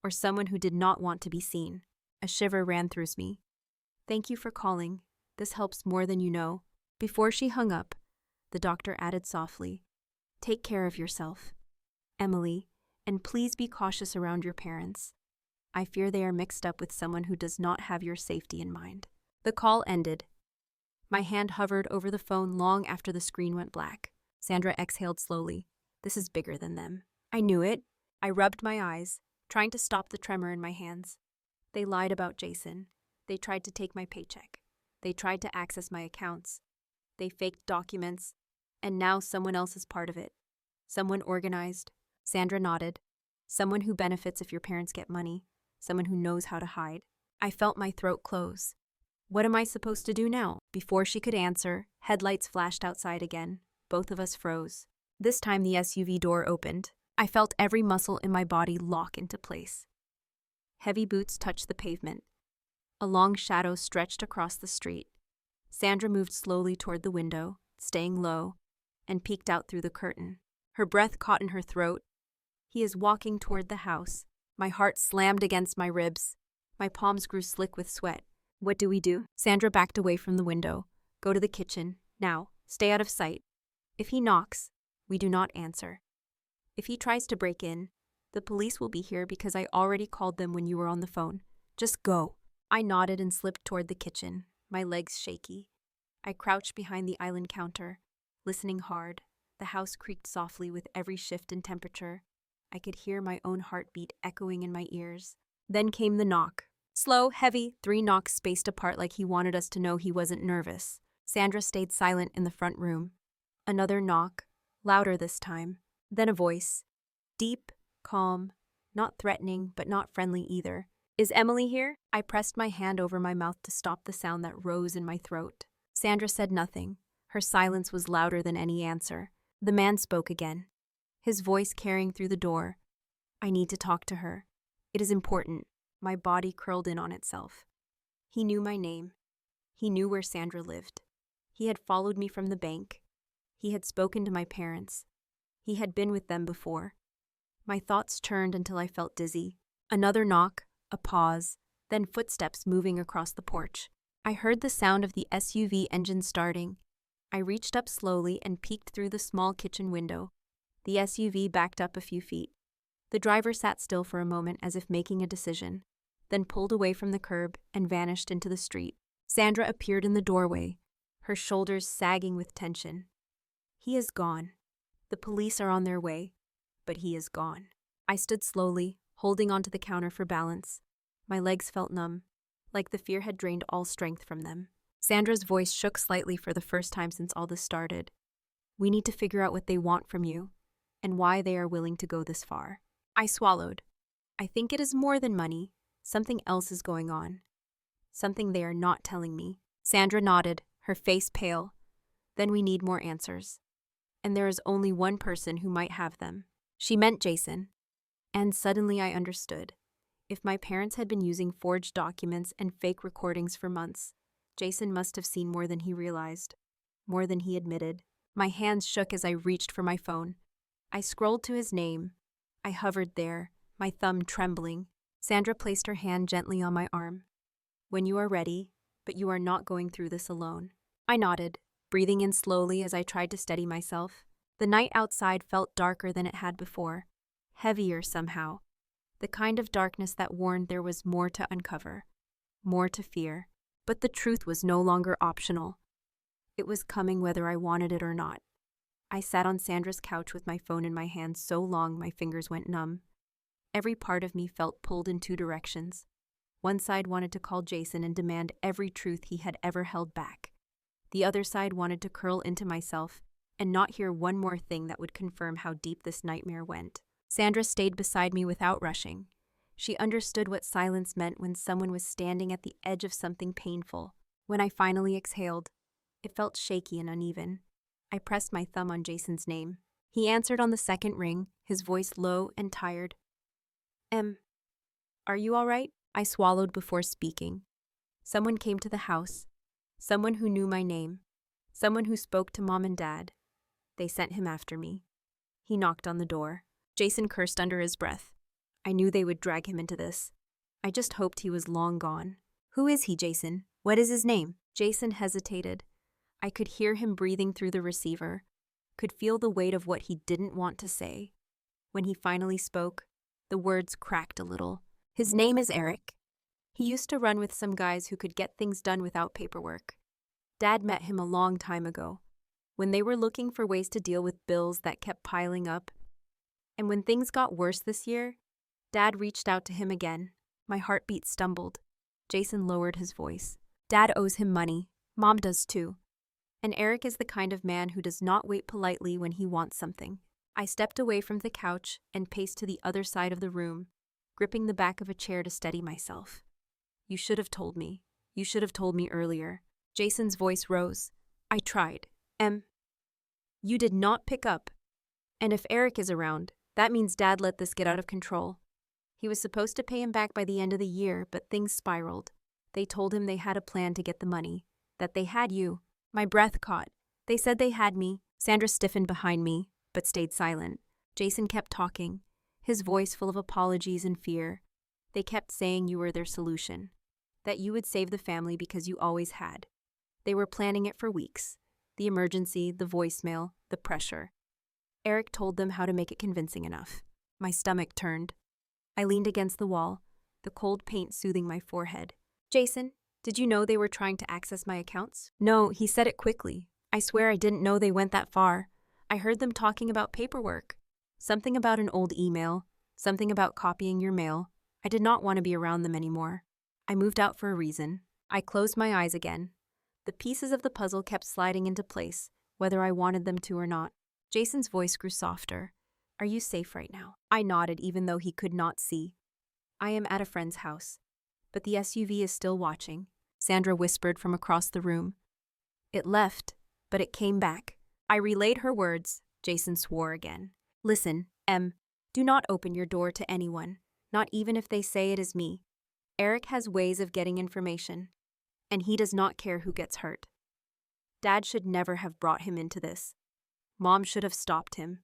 or someone who did not want to be seen." A shiver ran through me. "Thank you for calling. This helps more than you know." Before she hung up, the doctor added softly, "Take care of yourself, Emily, and please be cautious around your parents. I fear they are mixed up with someone who does not have your safety in mind." The call ended. My hand hovered over the phone long after the screen went black. Sandra exhaled slowly. "This is bigger than them." I knew it. I rubbed my eyes, trying to stop the tremor in my hands. They lied about Jason. They tried to take my paycheck. They tried to access my accounts. They faked documents. And now someone else is part of it. Someone organized. Sandra nodded. Someone who benefits if your parents get money. Someone who knows how to hide. I felt my throat close. What am I supposed to do now? Before she could answer, headlights flashed outside again. Both of us froze. This time the SUV door opened. I felt every muscle in my body lock into place. Heavy boots touched the pavement. A long shadow stretched across the street. Sandra moved slowly toward the window, staying low, and peeked out through the curtain. Her breath caught in her throat. He is walking toward the house. My heart slammed against my ribs. My palms grew slick with sweat. What do we do? Sandra backed away from the window. Go to the kitchen. Now, stay out of sight. If he knocks, we do not answer. If he tries to break in, the police will be here because I already called them when you were on the phone. Just go. I nodded and slipped toward the kitchen, my legs shaky. I crouched behind the island counter, listening hard. The house creaked softly with every shift in temperature. I could hear my own heartbeat echoing in my ears. Then came the knock. Slow, heavy, 3 knocks spaced apart like he wanted us to know he wasn't nervous. Sandra stayed silent in the front room. Another knock, louder this time. Then a voice. Deep, calm, not threatening, but not friendly either. Is Emily here? I pressed my hand over my mouth to stop the sound that rose in my throat. Sandra said nothing. Her silence was louder than any answer. The man spoke again, his voice carrying through the door. I need to talk to her. It is important. My body curled in on itself. He knew my name. He knew where Sandra lived. He had followed me from the bank. He had spoken to my parents. He had been with them before. My thoughts churned until I felt dizzy. Another knock, a pause, then footsteps moving across the porch. I heard the sound of the SUV engine starting. I reached up slowly and peeked through the small kitchen window. The SUV backed up a few feet. The driver sat still for a moment as if making a decision, then pulled away from the curb and vanished into the street. Sandra appeared in the doorway, her shoulders sagging with tension. He is gone. The police are on their way, but he is gone. I stood slowly, holding onto the counter for balance. My legs felt numb, like the fear had drained all strength from them. Sandra's voice shook slightly for the first time since all this started. We need to figure out what they want from you, and why they are willing to go this far. I swallowed. I think it is more than money. Something else is going on. Something they are not telling me. Sandra nodded, her face pale. Then we need more answers. And there is only one person who might have them. She meant Jason. And suddenly I understood. If my parents had been using forged documents and fake recordings for months, Jason must have seen more than he realized, more than he admitted. My hands shook as I reached for my phone. I scrolled to his name. I hovered there, my thumb trembling. Sandra placed her hand gently on my arm. When you are ready, but you are not going through this alone. I nodded, breathing in slowly as I tried to steady myself. The night outside felt darker than it had before, heavier somehow. The kind of darkness that warned there was more to uncover, more to fear. But the truth was no longer optional. It was coming whether I wanted it or not. I sat on Sandra's couch with my phone in my hand so long my fingers went numb. Every part of me felt pulled in two directions. One side wanted to call Jason and demand every truth he had ever held back. The other side wanted to curl into myself and not hear one more thing that would confirm how deep this nightmare went. Sandra stayed beside me without rushing. She understood what silence meant when someone was standing at the edge of something painful. When I finally exhaled, it felt shaky and uneven. I pressed my thumb on Jason's name. He answered on the second ring, his voice low and tired. Are you all right? I swallowed before speaking. Someone came to the house. Someone who knew my name. Someone who spoke to Mom and Dad. They sent him after me. He knocked on the door. Jason cursed under his breath. I knew they would drag him into this. I just hoped he was long gone. Who is he, Jason? What is his name? Jason hesitated. I could hear him breathing through the receiver, could feel the weight of what he didn't want to say. When he finally spoke, the words cracked a little. His name is Eric. He used to run with some guys who could get things done without paperwork. Dad met him a long time ago, when they were looking for ways to deal with bills that kept piling up. And when things got worse this year, Dad reached out to him again. My heartbeat stumbled. Jason lowered his voice. Dad owes him money. Mom does too. And Eric is the kind of man who does not wait politely when he wants something. I stepped away from the couch and paced to the other side of the room, gripping the back of a chair to steady myself. You should have told me. You should have told me earlier. Jason's voice rose. I tried. You did not pick up. And if Eric is around, that means Dad let this get out of control. He was supposed to pay him back by the end of the year, but things spiraled. They told him they had a plan to get the money, that they had you. My breath caught. They said they had me. Sandra stiffened behind me, but stayed silent. Jason kept talking, his voice full of apologies and fear. They kept saying you were their solution, that you would save the family because you always had. They were planning it for weeks. The emergency, the voicemail, the pressure. Eric told them how to make it convincing enough. My stomach turned. I leaned against the wall, the cold paint soothing my forehead. Jason, did you know they were trying to access my accounts? No, he said it quickly. I swear I didn't know they went that far. I heard them talking about paperwork. Something about an old email, something about copying your mail. I did not want to be around them anymore. I moved out for a reason. I closed my eyes again. The pieces of the puzzle kept sliding into place, whether I wanted them to or not. Jason's voice grew softer. Are you safe right now? I nodded even though he could not see. I am at a friend's house, but the SUV is still watching, Sandra whispered from across the room. It left, but it came back. I relayed her words. Jason swore again. Listen, do not open your door to anyone, not even if they say it is me. Eric has ways of getting information, and he does not care who gets hurt. Dad should never have brought him into this. Mom should have stopped him,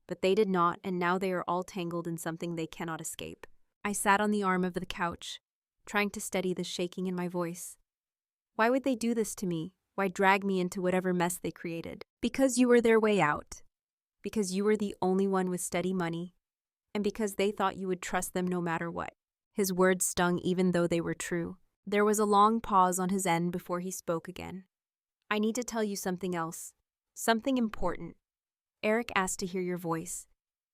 but they did not, and now they are all tangled in something they cannot escape. I sat on the arm of the couch, trying to steady the shaking in my voice. Why would they do this to me? Why drag me into whatever mess they created? Because you were their way out. Because you were the only one with steady money. And because they thought you would trust them no matter what. His words stung even though they were true. There was a long pause on his end before he spoke again. I need to tell you something else. Something important. Eric asked to hear your voice.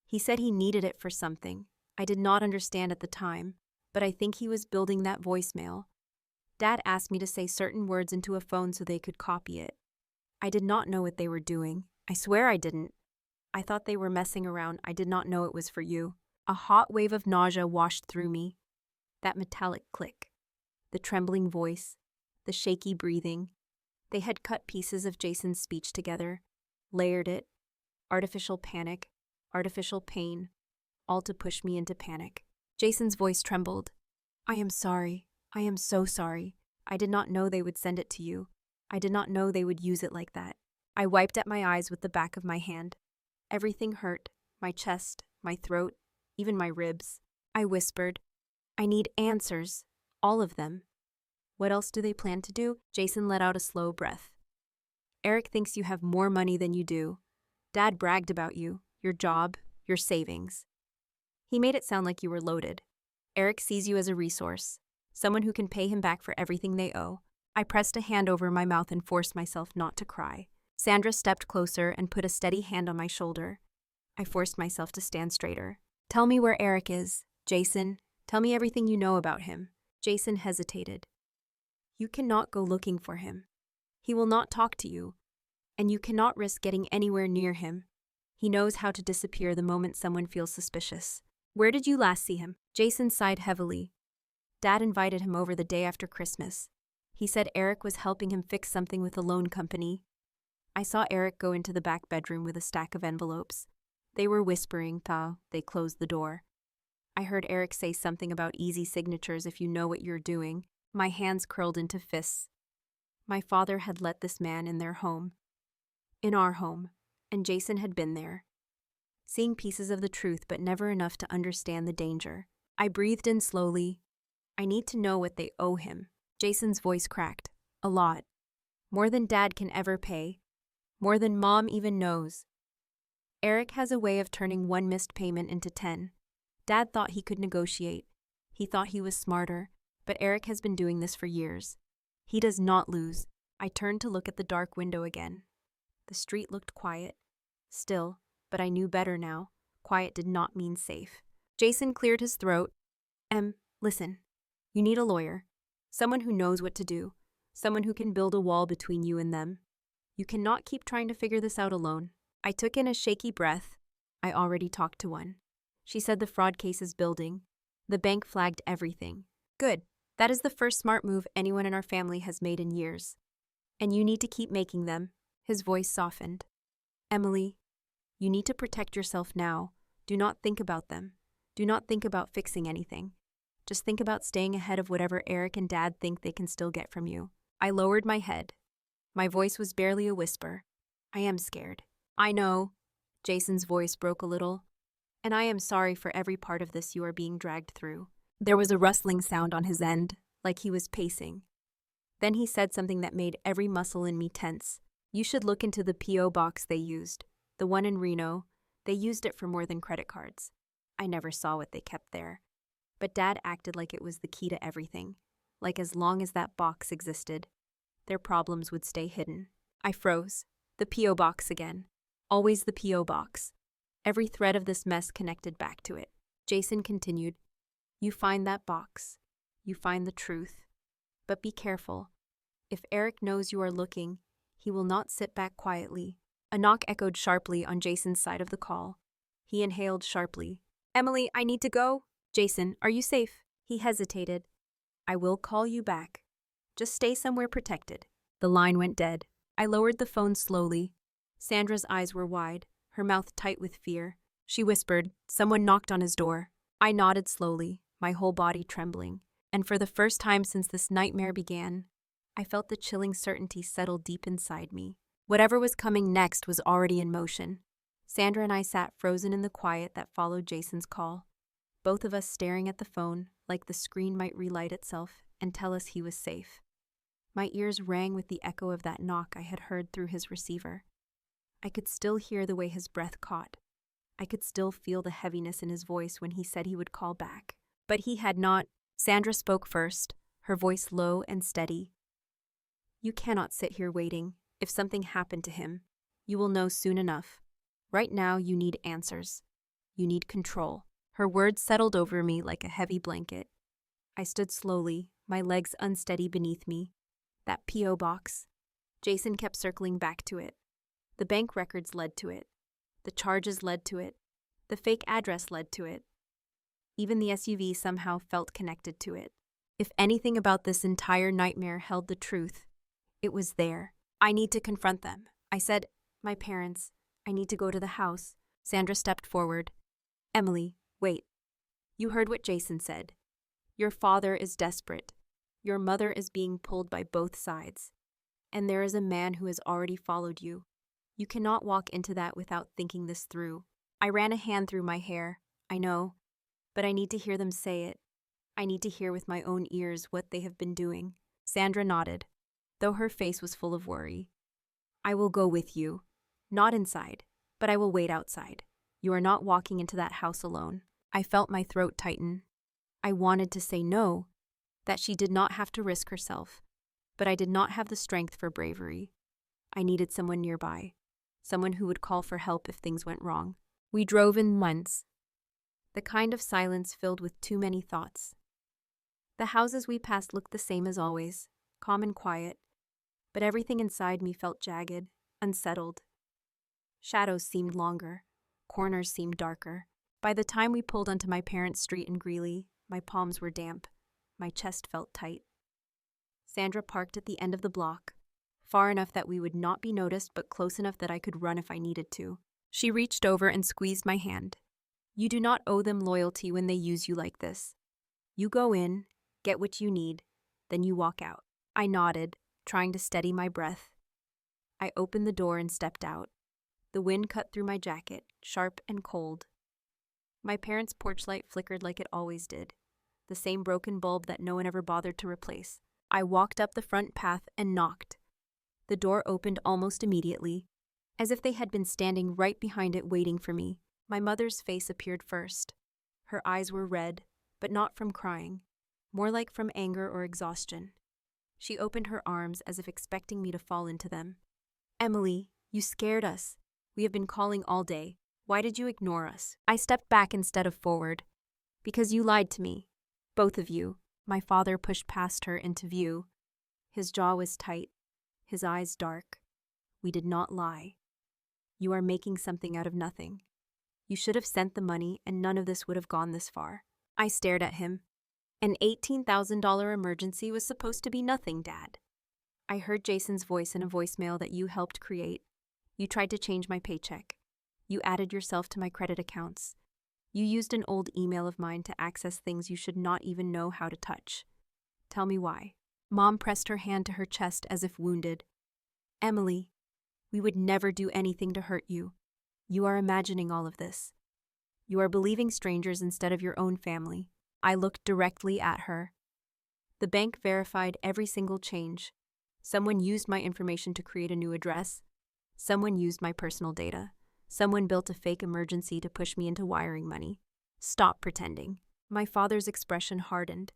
He said he needed it for something. I did not understand at the time, but I think he was building that voicemail. Dad asked me to say certain words into a phone so they could copy it. I did not know what they were doing. I swear I didn't. I thought they were messing around. I did not know it was for you. A hot wave of nausea washed through me. That metallic click. The trembling voice. The shaky breathing. They had cut pieces of Jason's speech together, layered it. Artificial panic, artificial pain, all to push me into panic. Jason's voice trembled. I am sorry. I am so sorry. I did not know they would send it to you. I did not know they would use it like that. I wiped at my eyes with the back of my hand. Everything hurt, my chest, my throat, even my ribs. I whispered, I need answers, all of them. What else do they plan to do? Jason let out a slow breath. Eric thinks you have more money than you do. Dad bragged about you, your job, your savings. He made it sound like you were loaded. Eric sees you as a resource, someone who can pay him back for everything they owe. I pressed a hand over my mouth and forced myself not to cry. Sandra stepped closer and put a steady hand on my shoulder. I forced myself to stand straighter. Tell me where Eric is, Jason. Tell me everything you know about him. Jason hesitated. You cannot go looking for him. He will not talk to you, and you cannot risk getting anywhere near him. He knows how to disappear the moment someone feels suspicious. Where did you last see him? Jason sighed heavily. Dad invited him over the day after Christmas. He said Eric was helping him fix something with the loan company. I saw Eric go into the back bedroom with a stack of envelopes. They were whispering, they closed the door. I heard Eric say something about easy signatures if you know what you're doing. My hands curled into fists. My father had let this man in their home. In our home, and Jason had been there. Seeing pieces of the truth but never enough to understand the danger. I breathed in slowly. I need to know what they owe him. Jason's voice cracked. A lot. More than Dad can ever pay. More than Mom even knows. Eric has a way of turning one missed payment into 10. Dad thought he could negotiate. He thought he was smarter, but Eric has been doing this for years. He does not lose. I turned to look at the dark window again. The street looked quiet. Still, but I knew better now. Quiet did not mean safe. Jason cleared his throat. Listen. You need a lawyer. Someone who knows what to do. Someone who can build a wall between you and them. You cannot keep trying to figure this out alone. I took in a shaky breath. I already talked to one. She said the fraud case is building. The bank flagged everything. Good. That is the first smart move anyone in our family has made in years. And you need to keep making them. His voice softened. Emily, you need to protect yourself now. Do not think about them. Do not think about fixing anything. Just think about staying ahead of whatever Eric and Dad think they can still get from you. I lowered my head. My voice was barely a whisper. I am scared. I know. Jason's voice broke a little. And I am sorry for every part of this you are being dragged through. There was a rustling sound on his end, like he was pacing. Then he said something that made every muscle in me tense. You should look into the P.O. box they used. The one in Reno. They used it for more than credit cards. I never saw what they kept there. But Dad acted like it was the key to everything. Like as long as that box existed, their problems would stay hidden. I froze. The P.O. box again. Always the P.O. box. Every thread of this mess connected back to it. Jason continued. You find that box. You find the truth. But be careful. If Eric knows you are looking, he will not sit back quietly. A knock echoed sharply on Jason's side of the call. He inhaled sharply. Emily, I need to go. Jason, are you safe? He hesitated. I will call you back. Just stay somewhere protected. The line went dead. I lowered the phone slowly. Sandra's eyes were wide, her mouth tight with fear. She whispered, someone knocked on his door. I nodded slowly, my whole body trembling. And for the first time since this nightmare began, I felt the chilling certainty settle deep inside me. Whatever was coming next was already in motion. Sandra and I sat frozen in the quiet that followed Jason's call, both of us staring at the phone like the screen might relight itself and tell us he was safe. My ears rang with the echo of that knock I had heard through his receiver. I could still hear the way his breath caught. I could still feel the heaviness in his voice when he said he would call back. But he had not. Sandra spoke first, her voice low and steady. You cannot sit here waiting. If something happened to him, you will know soon enough. Right now, you need answers. You need control. Her words settled over me like a heavy blanket. I stood slowly, my legs unsteady beneath me. That P.O. box. Jason kept circling back to it. The bank records led to it. The charges led to it. The fake address led to it. Even the SUV somehow felt connected to it. If anything about this entire nightmare held the truth, it was there. I need to confront them. I said, my parents, I need to go to the house. Sandra stepped forward. Emily, wait. You heard what Jason said. Your father is desperate. Your mother is being pulled by both sides. And there is a man who has already followed you. You cannot walk into that without thinking this through. I ran a hand through my hair. I know. But I need to hear them say it. I need to hear with my own ears what they have been doing. Sandra nodded, though her face was full of worry. I will go with you. Not inside, but I will wait outside. You are not walking into that house alone. I felt my throat tighten. I wanted to say no, that she did not have to risk herself, but I did not have the strength for bravery. I needed someone nearby, someone who would call for help if things went wrong. We drove in months, the kind of silence filled with too many thoughts. The houses we passed looked the same as always, calm and quiet, but everything inside me felt jagged, unsettled. Shadows seemed longer, corners seemed darker. By the time we pulled onto my parents' street in Greeley, my palms were damp, my chest felt tight. Sandra parked at the end of the block, far enough that we would not be noticed but close enough that I could run if I needed to. She reached over and squeezed my hand. You do not owe them loyalty when they use you like this. You go in, get what you need, then you walk out. I nodded, trying to steady my breath. I opened the door and stepped out. The wind cut through my jacket, sharp and cold. My parents' porch light flickered like it always did, the same broken bulb that no one ever bothered to replace. I walked up the front path and knocked. The door opened almost immediately, as if they had been standing right behind it waiting for me. My mother's face appeared first. Her eyes were red, but not from crying, more like from anger or exhaustion. She opened her arms as if expecting me to fall into them. Emily, you scared us. We have been calling all day. Why did you ignore us? I stepped back instead of forward. Because you lied to me. Both of you. My father pushed past her into view. His jaw was tight, his eyes dark. We did not lie. You are making something out of nothing. You should have sent the money and none of this would have gone this far. I stared at him. An $18,000 emergency was supposed to be nothing, Dad. I heard Jason's voice in a voicemail that you helped create. You tried to change my paycheck. You added yourself to my credit accounts. You used an old email of mine to access things you should not even know how to touch. Tell me why. Mom pressed her hand to her chest as if wounded. Emily, we would never do anything to hurt you. You are imagining all of this. You are believing strangers instead of your own family. I looked directly at her. The bank verified every single change. Someone used my information to create a new address. Someone used my personal data. Someone built a fake emergency to push me into wiring money. Stop pretending. My father's expression hardened.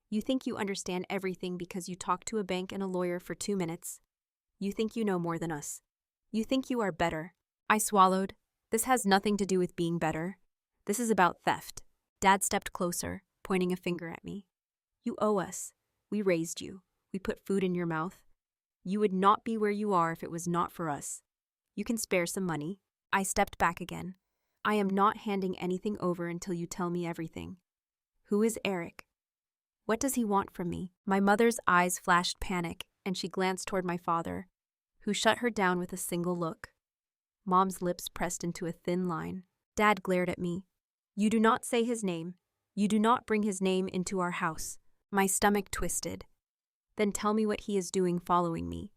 You think you understand everything because you talked to a bank and a lawyer for 2 minutes. You think you know more than us. You think you are better. I swallowed. This has nothing to do with being better. This is about theft. Dad stepped closer, pointing a finger at me. You owe us. We raised you. We put food in your mouth. You would not be where you are if it was not for us. You can spare some money. I stepped back again. I am not handing anything over until you tell me everything. Who is Eric? What does he want from me? My mother's eyes flashed panic, and she glanced toward my father, who shut her down with a single look. Mom's lips pressed into a thin line. Dad glared at me. You do not say his name. You do not bring his name into our house. My stomach twisted. Then tell me what he is doing following me.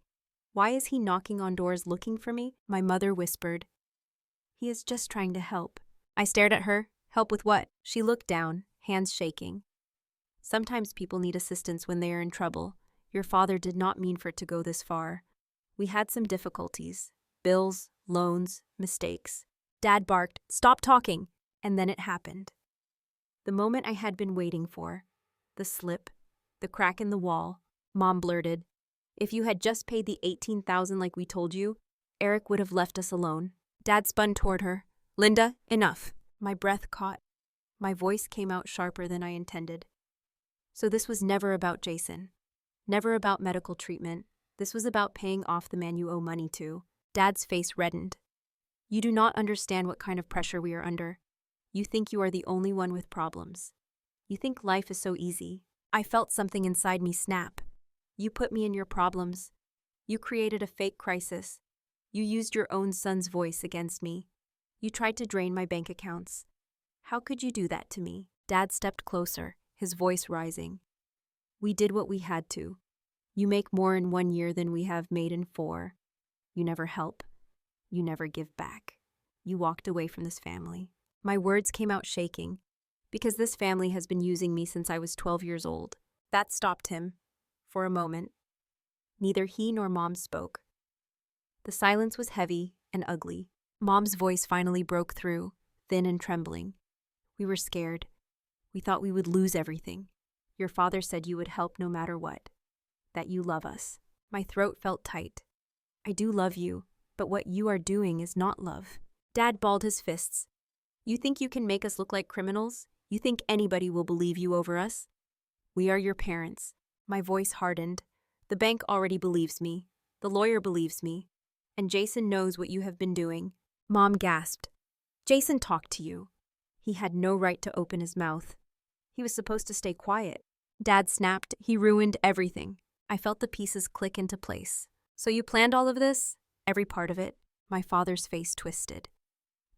Why is he knocking on doors looking for me? My mother whispered. He is just trying to help. I stared at her. Help with what? She looked down, hands shaking. Sometimes people need assistance when they are in trouble. Your father did not mean for it to go this far. We had some difficulties. Bills, loans, mistakes. Dad barked, "Stop talking!" And then it happened. The moment I had been waiting for. The slip, The crack in the wall. Mom blurted, "If you had just paid the $18,000 like we told you, Eric would have left us alone." Dad spun toward her. "Linda, enough." My breath caught. My voice came out sharper than I intended. So this was never about Jason. Never about medical treatment. This was about paying off the man you owe money to. Dad's face reddened. "You do not understand what kind of pressure we are under. You think you are the only one with problems. You think life is so easy." I felt something inside me snap. "You put me in your problems. You created a fake crisis. You used your own son's voice against me. You tried to drain my bank accounts. How could you do that to me?" Dad stepped closer, his voice rising. "We did what we had to. You make more in 1 year than we have made in 4. You never help. You never give back. You walked away from this family." My words came out shaking, because this family has been using me since I was 12 years old. That stopped him. For a moment. Neither he nor Mom spoke. The silence was heavy and ugly. Mom's voice finally broke through, thin and trembling. "We were scared. We thought we would lose everything. Your father said you would help no matter what. That you love us." My throat felt tight. "I do love you, but what you are doing is not love." Dad balled his fists. "You think you can make us look like criminals? You think anybody will believe you over us? We are your parents." My voice hardened. "The bank already believes me. The lawyer believes me. And Jason knows what you have been doing." Mom gasped. "Jason talked to you. He had no right to open his mouth. He was supposed to stay quiet." Dad snapped. "He ruined everything." I felt the pieces click into place. "So you planned all of this? Every part of it?" My father's face twisted.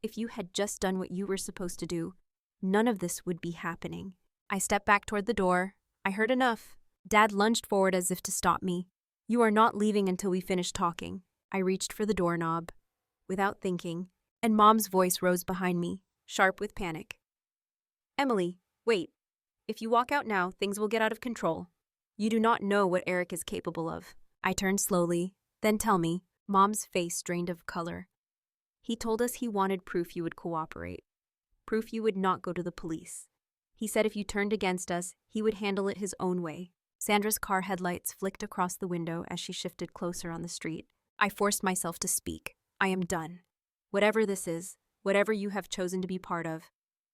"If you had just done what you were supposed to do, none of this would be happening." I stepped back toward the door. I heard enough. Dad lunged forward as if to stop me. "You are not leaving until we finish talking." I reached for the doorknob, without thinking, and Mom's voice rose behind me, sharp with panic. "Emily, wait. If you walk out now, things will get out of control. You do not know what Eric is capable of." I turned slowly. "Then tell me." Mom's face drained of color. "He told us he wanted proof you would cooperate. Proof you would not go to the police. He said if you turned against us, he would handle it his own way." Sandra's car headlights flicked across the window as she shifted closer on the street. I forced myself to speak. "I am done. Whatever this is, whatever you have chosen to be part of,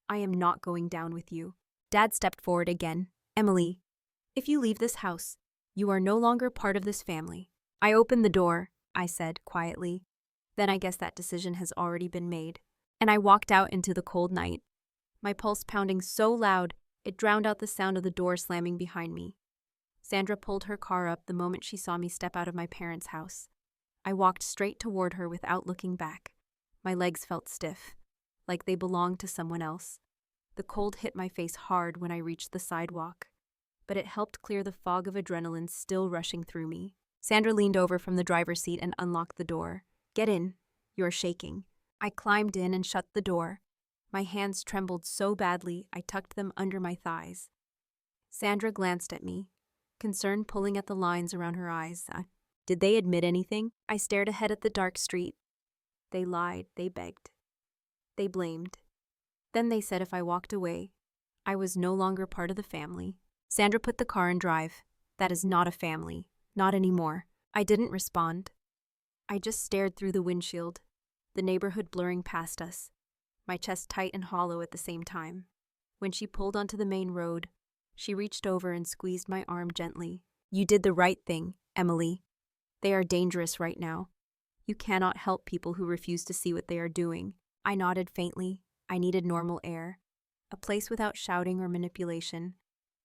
I am not going down with you." Dad stepped forward again. "Emily, if you leave this house, you are no longer part of this family." I opened the door, I said quietly. "Then I guess that decision has already been made." And I walked out into the cold night, my pulse pounding so loud it drowned out the sound of the door slamming behind me. Sandra pulled her car up the moment she saw me step out of my parents' house. I walked straight toward her without looking back. My legs felt stiff, like they belonged to someone else. The cold hit my face hard when I reached the sidewalk, but it helped clear the fog of adrenaline still rushing through me. Sandra leaned over from the driver's seat and unlocked the door. "Get in. You're shaking." I climbed in and shut the door. My hands trembled so badly I tucked them under my thighs. Sandra glanced at me, concern pulling at the lines around her eyes. Did they admit anything? I stared ahead at the dark street. They lied, they begged. They blamed. Then they said if I walked away, I was no longer part of the family. Sandra put the car in drive. "That is not a family. Not anymore." I didn't respond. I just stared through the windshield, the neighborhood blurring past us, my chest tight and hollow at the same time. When she pulled onto the main road, she reached over and squeezed my arm gently. "You did the right thing, Emily. They are dangerous right now. You cannot help people who refuse to see what they are doing." I nodded faintly. I needed normal air, a place without shouting or manipulation.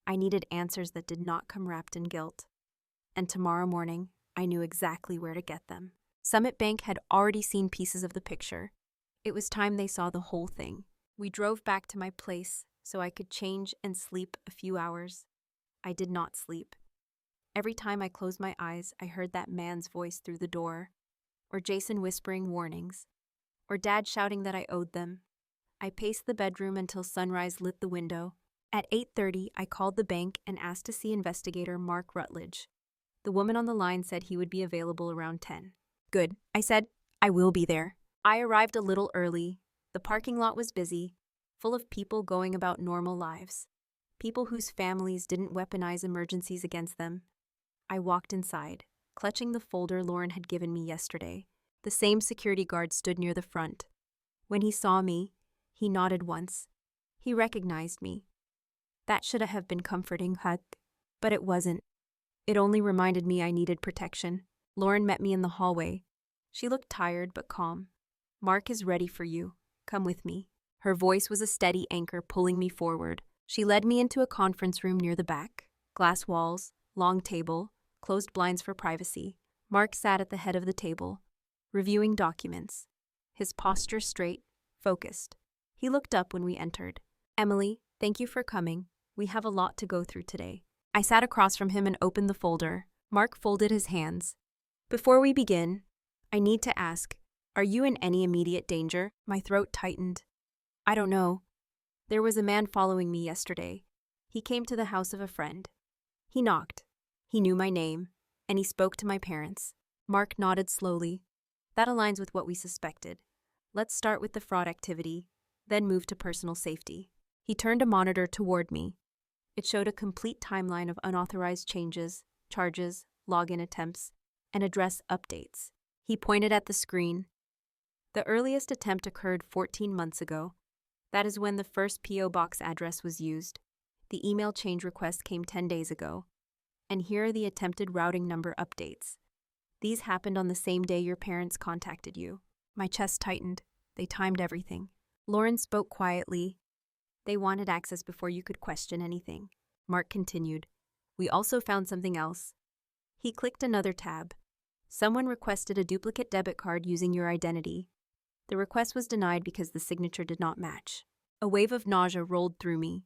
I needed answers that did not come wrapped in guilt. And tomorrow morning, I knew exactly where to get them. Summit Bank had already seen pieces of the picture. It was time they saw the whole thing. We drove back to my place so I could change and sleep a few hours. I did not sleep. Every time I closed my eyes, I heard that man's voice through the door, or Jason whispering warnings, or Dad shouting that I owed them. I paced the bedroom until sunrise lit the window. At 8:30, I called the bank and asked to see investigator Mark Rutledge. The woman on the line said he would be available around 10. "Good," I said. "I will be there." I arrived a little early. The parking lot was busy, full of people going about normal lives. people whose families didn't weaponize emergencies against them. I walked inside, clutching the folder Lauren had given me yesterday. The same security guard stood near the front. When he saw me, he nodded once. He recognized me. That should have been comforting, but it wasn't. It only reminded me I needed protection. Lauren met me in the hallway. She looked tired but calm. "Mark is ready for you. Come with me." Her voice was a steady anchor pulling me forward. She led me into a conference room near the back. Glass walls, long table, closed blinds for privacy. Mark sat at the head of the table, reviewing documents. His posture straight, focused. He looked up when we entered. "Emily, thank you for coming. We have a lot to go through today." I sat across from him and opened the folder. Mark folded his hands. "Before we begin, I need to ask, are you in any immediate danger?" My throat tightened. "I don't know. There was a man following me yesterday. He came to the house of a friend. He knocked. He knew my name, and he spoke to my parents." Mark nodded slowly. "That aligns with what we suspected. Let's start with the fraud activity, then move to personal safety." He turned a monitor toward me. It showed a complete timeline of unauthorized changes, charges, login attempts, and address updates. He pointed at the screen. The earliest attempt occurred 14 months ago. That is when the first P.O. box address was used. The email change request came 10 days ago. And here are the attempted routing number updates. These happened on the same day your parents contacted you. My chest tightened. They timed everything. Lauren spoke quietly. "They wanted access before you could question anything." Mark continued. "We also found something else." He clicked another tab. "Someone requested a duplicate debit card using your identity. The request was denied because the signature did not match." A wave of nausea rolled through me.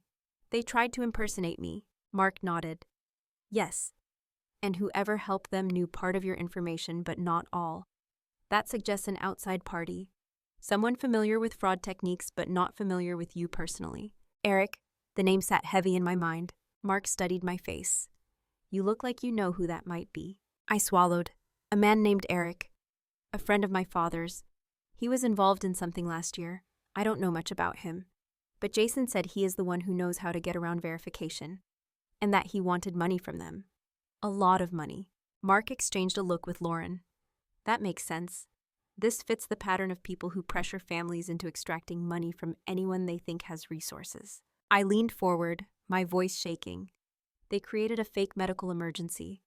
"They tried to impersonate me." Mark nodded. "Yes. And whoever helped them knew part of your information, but not all. That suggests an outside party. Someone familiar with fraud techniques, but not familiar with you personally." "Eric," the name sat heavy in my mind. Mark studied my face. "You look like you know who that might be." I swallowed. "A man named Eric. A friend of my father's. He was involved in something last year. I don't know much about him. But Jason said he is the one who knows how to get around verification. And that he wanted money from them. A lot of money." Mark exchanged a look with Lauren. "That makes sense. This fits the pattern of people who pressure families into extracting money from anyone they think has resources." I leaned forward, my voice shaking. "They created a fake medical emergency.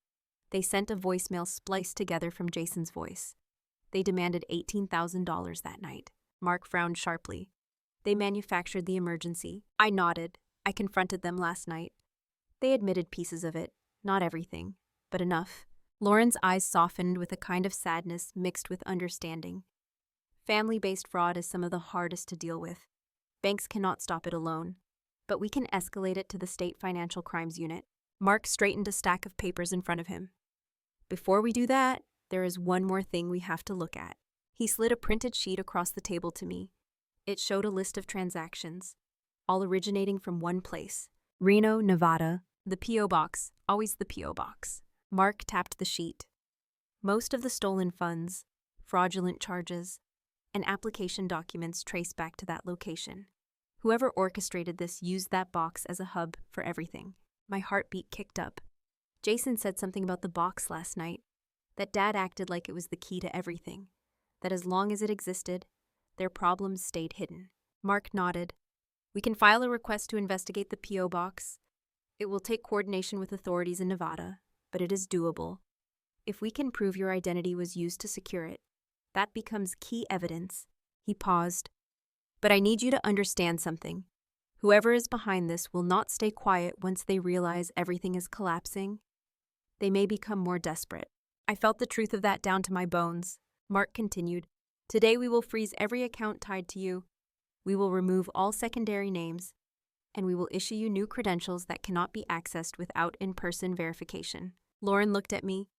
They sent a voicemail spliced together from Jason's voice. They demanded $18,000 that night." Mark frowned sharply. "They manufactured the emergency." I nodded. "I confronted them last night. They admitted pieces of it, not everything, but enough." Lauren's eyes softened with a kind of sadness mixed with understanding. Family-based fraud is some of the hardest to deal with. Banks cannot stop it alone, but we can escalate it to the State Financial Crimes Unit. Mark straightened a stack of papers in front of him. "Before we do that, there is one more thing we have to look at." He slid a printed sheet across the table to me. It showed a list of transactions, all originating from one place. Reno, Nevada. The P.O. box, always the P.O. box. Mark tapped the sheet. Most of the stolen funds, fraudulent charges, and application documents trace back to that location. Whoever orchestrated this used that box as a hub for everything. My heartbeat kicked up. Jason said something about the box last night, that Dad acted like it was the key to everything, that as long as it existed, their problems stayed hidden. Mark nodded. "We can file a request to investigate the P.O. box. It will take coordination with authorities in Nevada, but it is doable. If we can prove your identity was used to secure it, that becomes key evidence." He paused. "But I need you to understand something. Whoever is behind this will not stay quiet once they realize everything is collapsing. They may become more desperate." I felt the truth of that down to my bones. Mark continued. "Today we will freeze every account tied to you. We will remove all secondary names, and we will issue you new credentials that cannot be accessed without in-person verification." Lauren looked at me.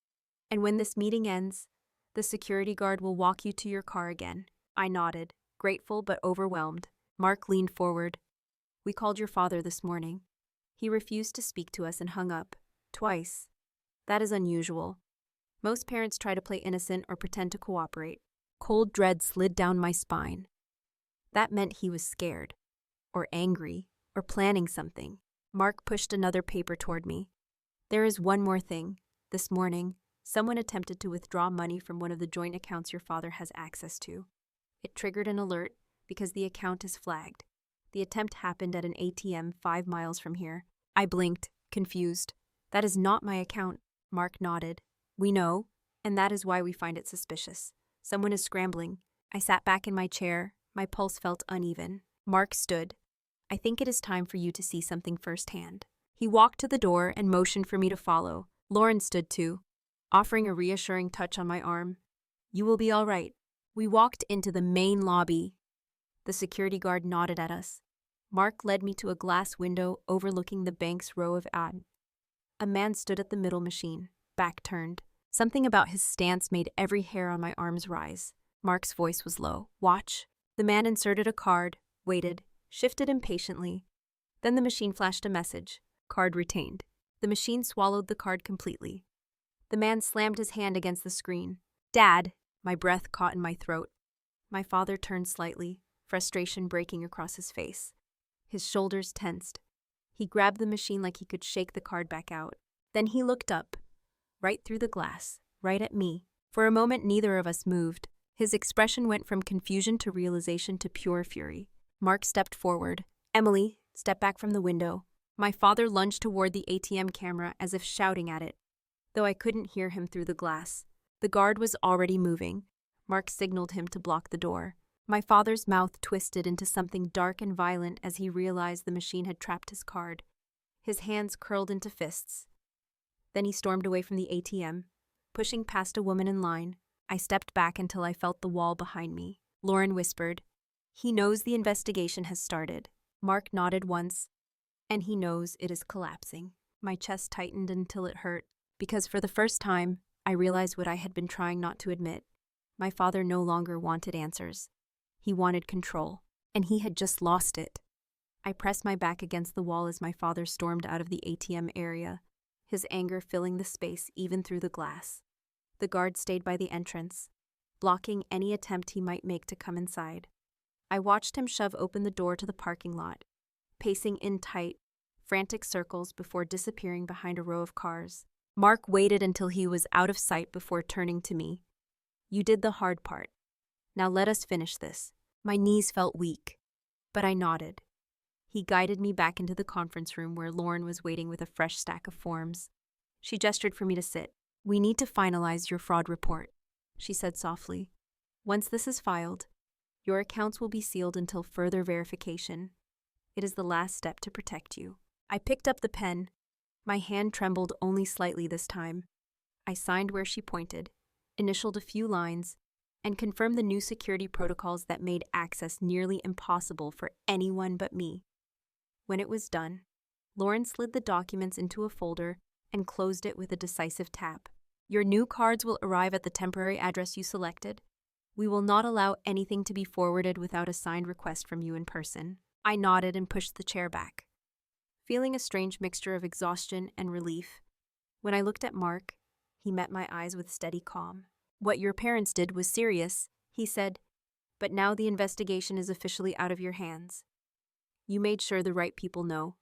"And when this meeting ends, the security guard will walk you to your car again." I nodded, grateful but overwhelmed. Mark leaned forward. "We called your father this morning. He refused to speak to us and hung up. Twice. That is unusual. Most parents try to play innocent or pretend to cooperate." Cold dread slid down my spine. That meant he was scared, or angry, or planning something. Mark pushed another paper toward me. There is one more thing. This morning, someone attempted to withdraw money from one of the joint accounts your father has access to. It triggered an alert because the account is flagged. The attempt happened at an ATM 5 miles from here. I blinked, confused. That is not my account. Mark nodded. We know, and that is why we find it suspicious. Someone is scrambling. I sat back in my chair. My pulse felt uneven. Mark stood. I think it is time for you to see something firsthand. He walked to the door and motioned for me to follow. Lauren stood too, offering a reassuring touch on my arm. You will be all right. We walked into the main lobby. The security guard nodded at us. Mark led me to a glass window overlooking the bank's row of ads. A man stood at the middle machine, back turned. Something about his stance made every hair on my arms rise. Mark's voice was low. Watch. The man inserted a card, waited, shifted impatiently. Then the machine flashed a message. Card retained. The machine swallowed the card completely. The man slammed his hand against the screen. Dad! My breath caught in my throat. My father turned slightly, frustration breaking across his face. His shoulders tensed. He grabbed the machine like he could shake the card back out. Then he looked up, right through the glass, right at me. For a moment, neither of us moved. His expression went from confusion to realization to pure fury. Mark stepped forward. Emily, step back from the window. My father lunged toward the ATM camera as if shouting at it, though I couldn't hear him through the glass. The guard was already moving. Mark signaled him to block the door. My father's mouth twisted into something dark and violent as he realized the machine had trapped his card. His hands curled into fists. Then he stormed away from the ATM, pushing past a woman in line. I stepped back until I felt the wall behind me. Lauren whispered, He knows the investigation has started. Mark nodded once, and he knows it is collapsing. My chest tightened until it hurt, because for the first time, I realized what I had been trying not to admit. My father no longer wanted answers. He wanted control, and he had just lost it. I pressed my back against the wall as my father stormed out of the ATM area, his anger filling the space even through the glass. The guard stayed by the entrance, blocking any attempt he might make to come inside. I watched him shove open the door to the parking lot, pacing in tight, frantic circles before disappearing behind a row of cars. Mark waited until he was out of sight before turning to me. You did the hard part. Now let us finish this. My knees felt weak, but I nodded. He guided me back into the conference room where Lauren was waiting with a fresh stack of forms. She gestured for me to sit. We need to finalize your fraud report, she said softly. Once this is filed, your accounts will be sealed until further verification. It is the last step to protect you. I picked up the pen. My hand trembled only slightly this time. I signed where she pointed, initialed a few lines, and confirmed the new security protocols that made access nearly impossible for anyone but me. When it was done, Lauren slid the documents into a folder and closed it with a decisive tap. Your new cards will arrive at the temporary address you selected. We will not allow anything to be forwarded without a signed request from you in person. I nodded and pushed the chair back, feeling a strange mixture of exhaustion and relief. When I looked at Mark, he met my eyes with steady calm. What your parents did was serious, he said, but now the investigation is officially out of your hands. You made sure the right people know,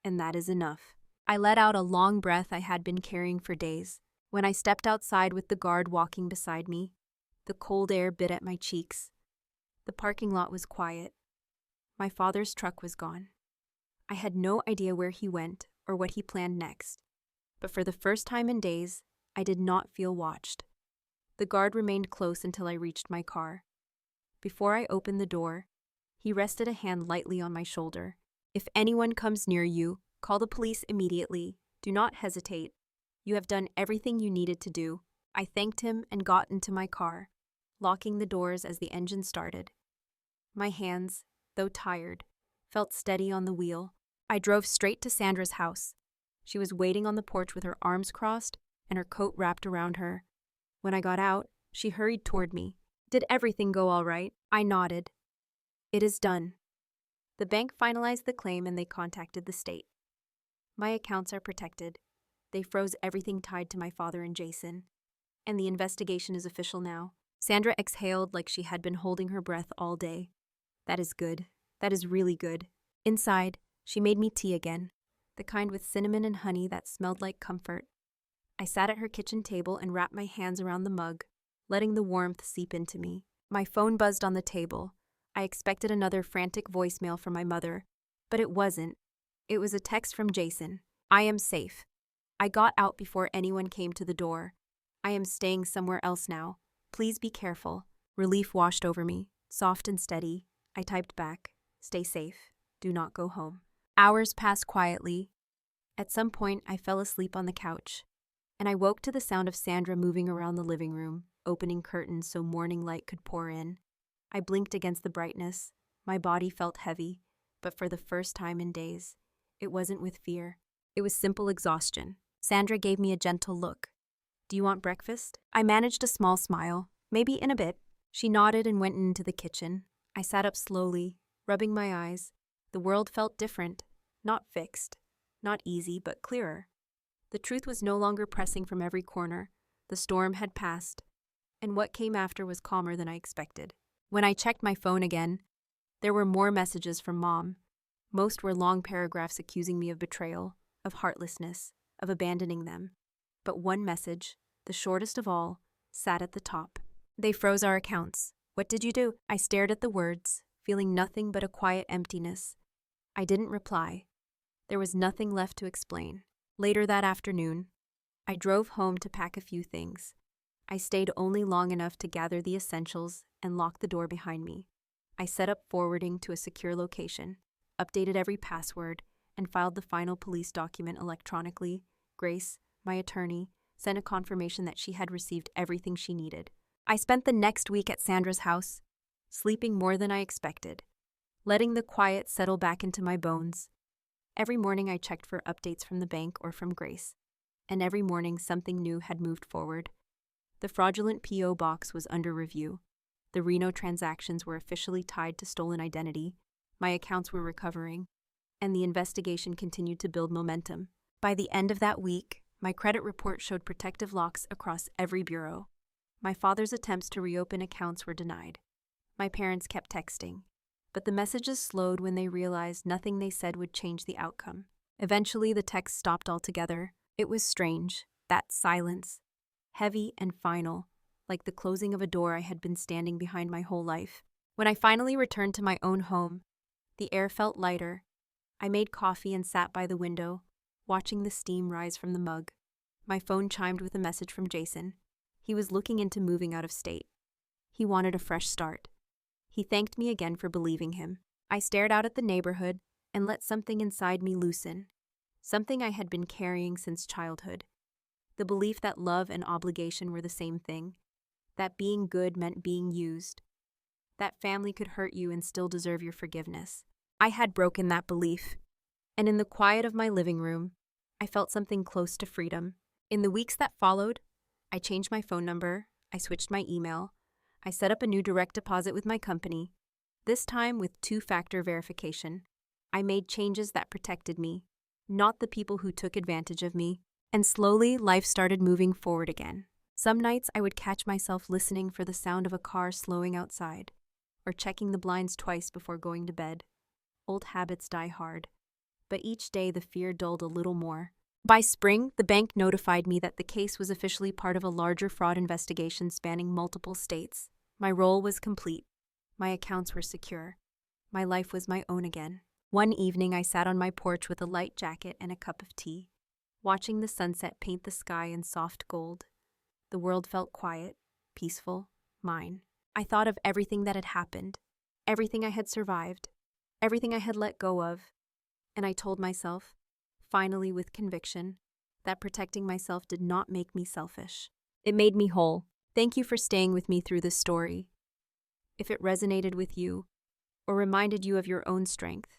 and that is enough. I let out a long breath I had been carrying for days. When I stepped outside with the guard walking beside me, the cold air bit at my cheeks. The parking lot was quiet. My father's truck was gone. I had no idea where he went or what he planned next, but for the first time in days, I did not feel watched. The guard remained close until I reached my car. Before I opened the door, he rested a hand lightly on my shoulder. If anyone comes near you, call the police immediately. Do not hesitate. You have done everything you needed to do. I thanked him and got into my car, locking the doors as the engine started. My hands, though tired, felt steady on the wheel. I drove straight to Sandra's house. She was waiting on the porch with her arms crossed and her coat wrapped around her. When I got out, she hurried toward me. Did everything go all right? I nodded. It is done. The bank finalized the claim and they contacted the state. My accounts are protected. They froze everything tied to my father and Jason. And the investigation is official now. Sandra exhaled like she had been holding her breath all day. That is good. That is really good. Inside, she made me tea again. the kind with cinnamon and honey that smelled like comfort. I sat at her kitchen table and wrapped my hands around the mug, letting the warmth seep into me. My phone buzzed on the table. I expected another frantic voicemail from my mother, but it wasn't. It was a text from Jason. I am safe. I got out before anyone came to the door. I am staying somewhere else now. Please be careful. Relief washed over me, soft and steady. I typed back, stay safe. Do not go home. Hours passed quietly. At some point, I fell asleep on the couch, and I woke to the sound of Sandra moving around the living room, opening curtains so morning light could pour in. I blinked against the brightness. My body felt heavy, but for the first time in days, it wasn't with fear. It was simple exhaustion. Sandra gave me a gentle look. Do you want breakfast? I managed a small smile. Maybe in a bit. She nodded and went into the kitchen. I sat up slowly, rubbing my eyes. The world felt different, not fixed, not easy, but clearer. The truth was no longer pressing from every corner. The storm had passed, and what came after was calmer than I expected. When I checked my phone again, there were more messages from Mom. Most were long paragraphs accusing me of betrayal, of heartlessness, of abandoning them. But one message, the shortest of all, sat at the top. They froze our accounts. What did you do? I stared at the words, feeling nothing but a quiet emptiness. I didn't reply. There was nothing left to explain. Later that afternoon, I drove home to pack a few things. I stayed only long enough to gather the essentials and lock the door behind me. I set up forwarding to a secure location, updated every password, and filed the final police document electronically. Grace, my attorney, sent a confirmation that she had received everything she needed. I spent the next week at Sandra's house, sleeping more than I expected, letting the quiet settle back into my bones. Every morning I checked for updates from the bank or from Grace, and every morning something new had moved forward. The fraudulent P.O. box was under review. The Reno transactions were officially tied to stolen identity. My accounts were recovering, and the investigation continued to build momentum. By the end of that week, my credit report showed protective locks across every bureau. My father's attempts to reopen accounts were denied. My parents kept texting, but the messages slowed when they realized nothing they said would change the outcome. Eventually, the text stopped altogether. It was strange, that silence, heavy and final, like the closing of a door I had been standing behind my whole life. When I finally returned to my own home, the air felt lighter. I made coffee and sat by the window, watching the steam rise from the mug. My phone chimed with a message from Jason. He was looking into moving out of state. He wanted a fresh start. He thanked me again for believing him. I stared out at the neighborhood and let something inside me loosen, something I had been carrying since childhood. The belief that love and obligation were the same thing, that being good meant being used, that family could hurt you and still deserve your forgiveness. I had broken that belief, and in the quiet of my living room, I felt something close to freedom. In the weeks that followed, I changed my phone number, I switched my email, I set up a new direct deposit with my company, this time with two-factor verification. I made changes that protected me, not the people who took advantage of me, and slowly life started moving forward again. Some nights I would catch myself listening for the sound of a car slowing outside, or checking the blinds twice before going to bed. Old habits die hard, but each day the fear dulled a little more. By spring, the bank notified me that the case was officially part of a larger fraud investigation spanning multiple states. My role was complete. My accounts were secure. My life was my own again. One evening, I sat on my porch with a light jacket and a cup of tea, watching the sunset paint the sky in soft gold. The world felt quiet, peaceful, mine. I thought of everything that had happened, everything I had survived, everything I had let go of, and I told myself, finally with conviction, that protecting myself did not make me selfish. It made me whole. Thank you for staying with me through this story. If it resonated with you or reminded you of your own strength,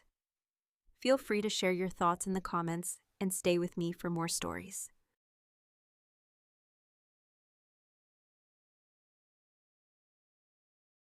feel free to share your thoughts in the comments and stay with me for more stories.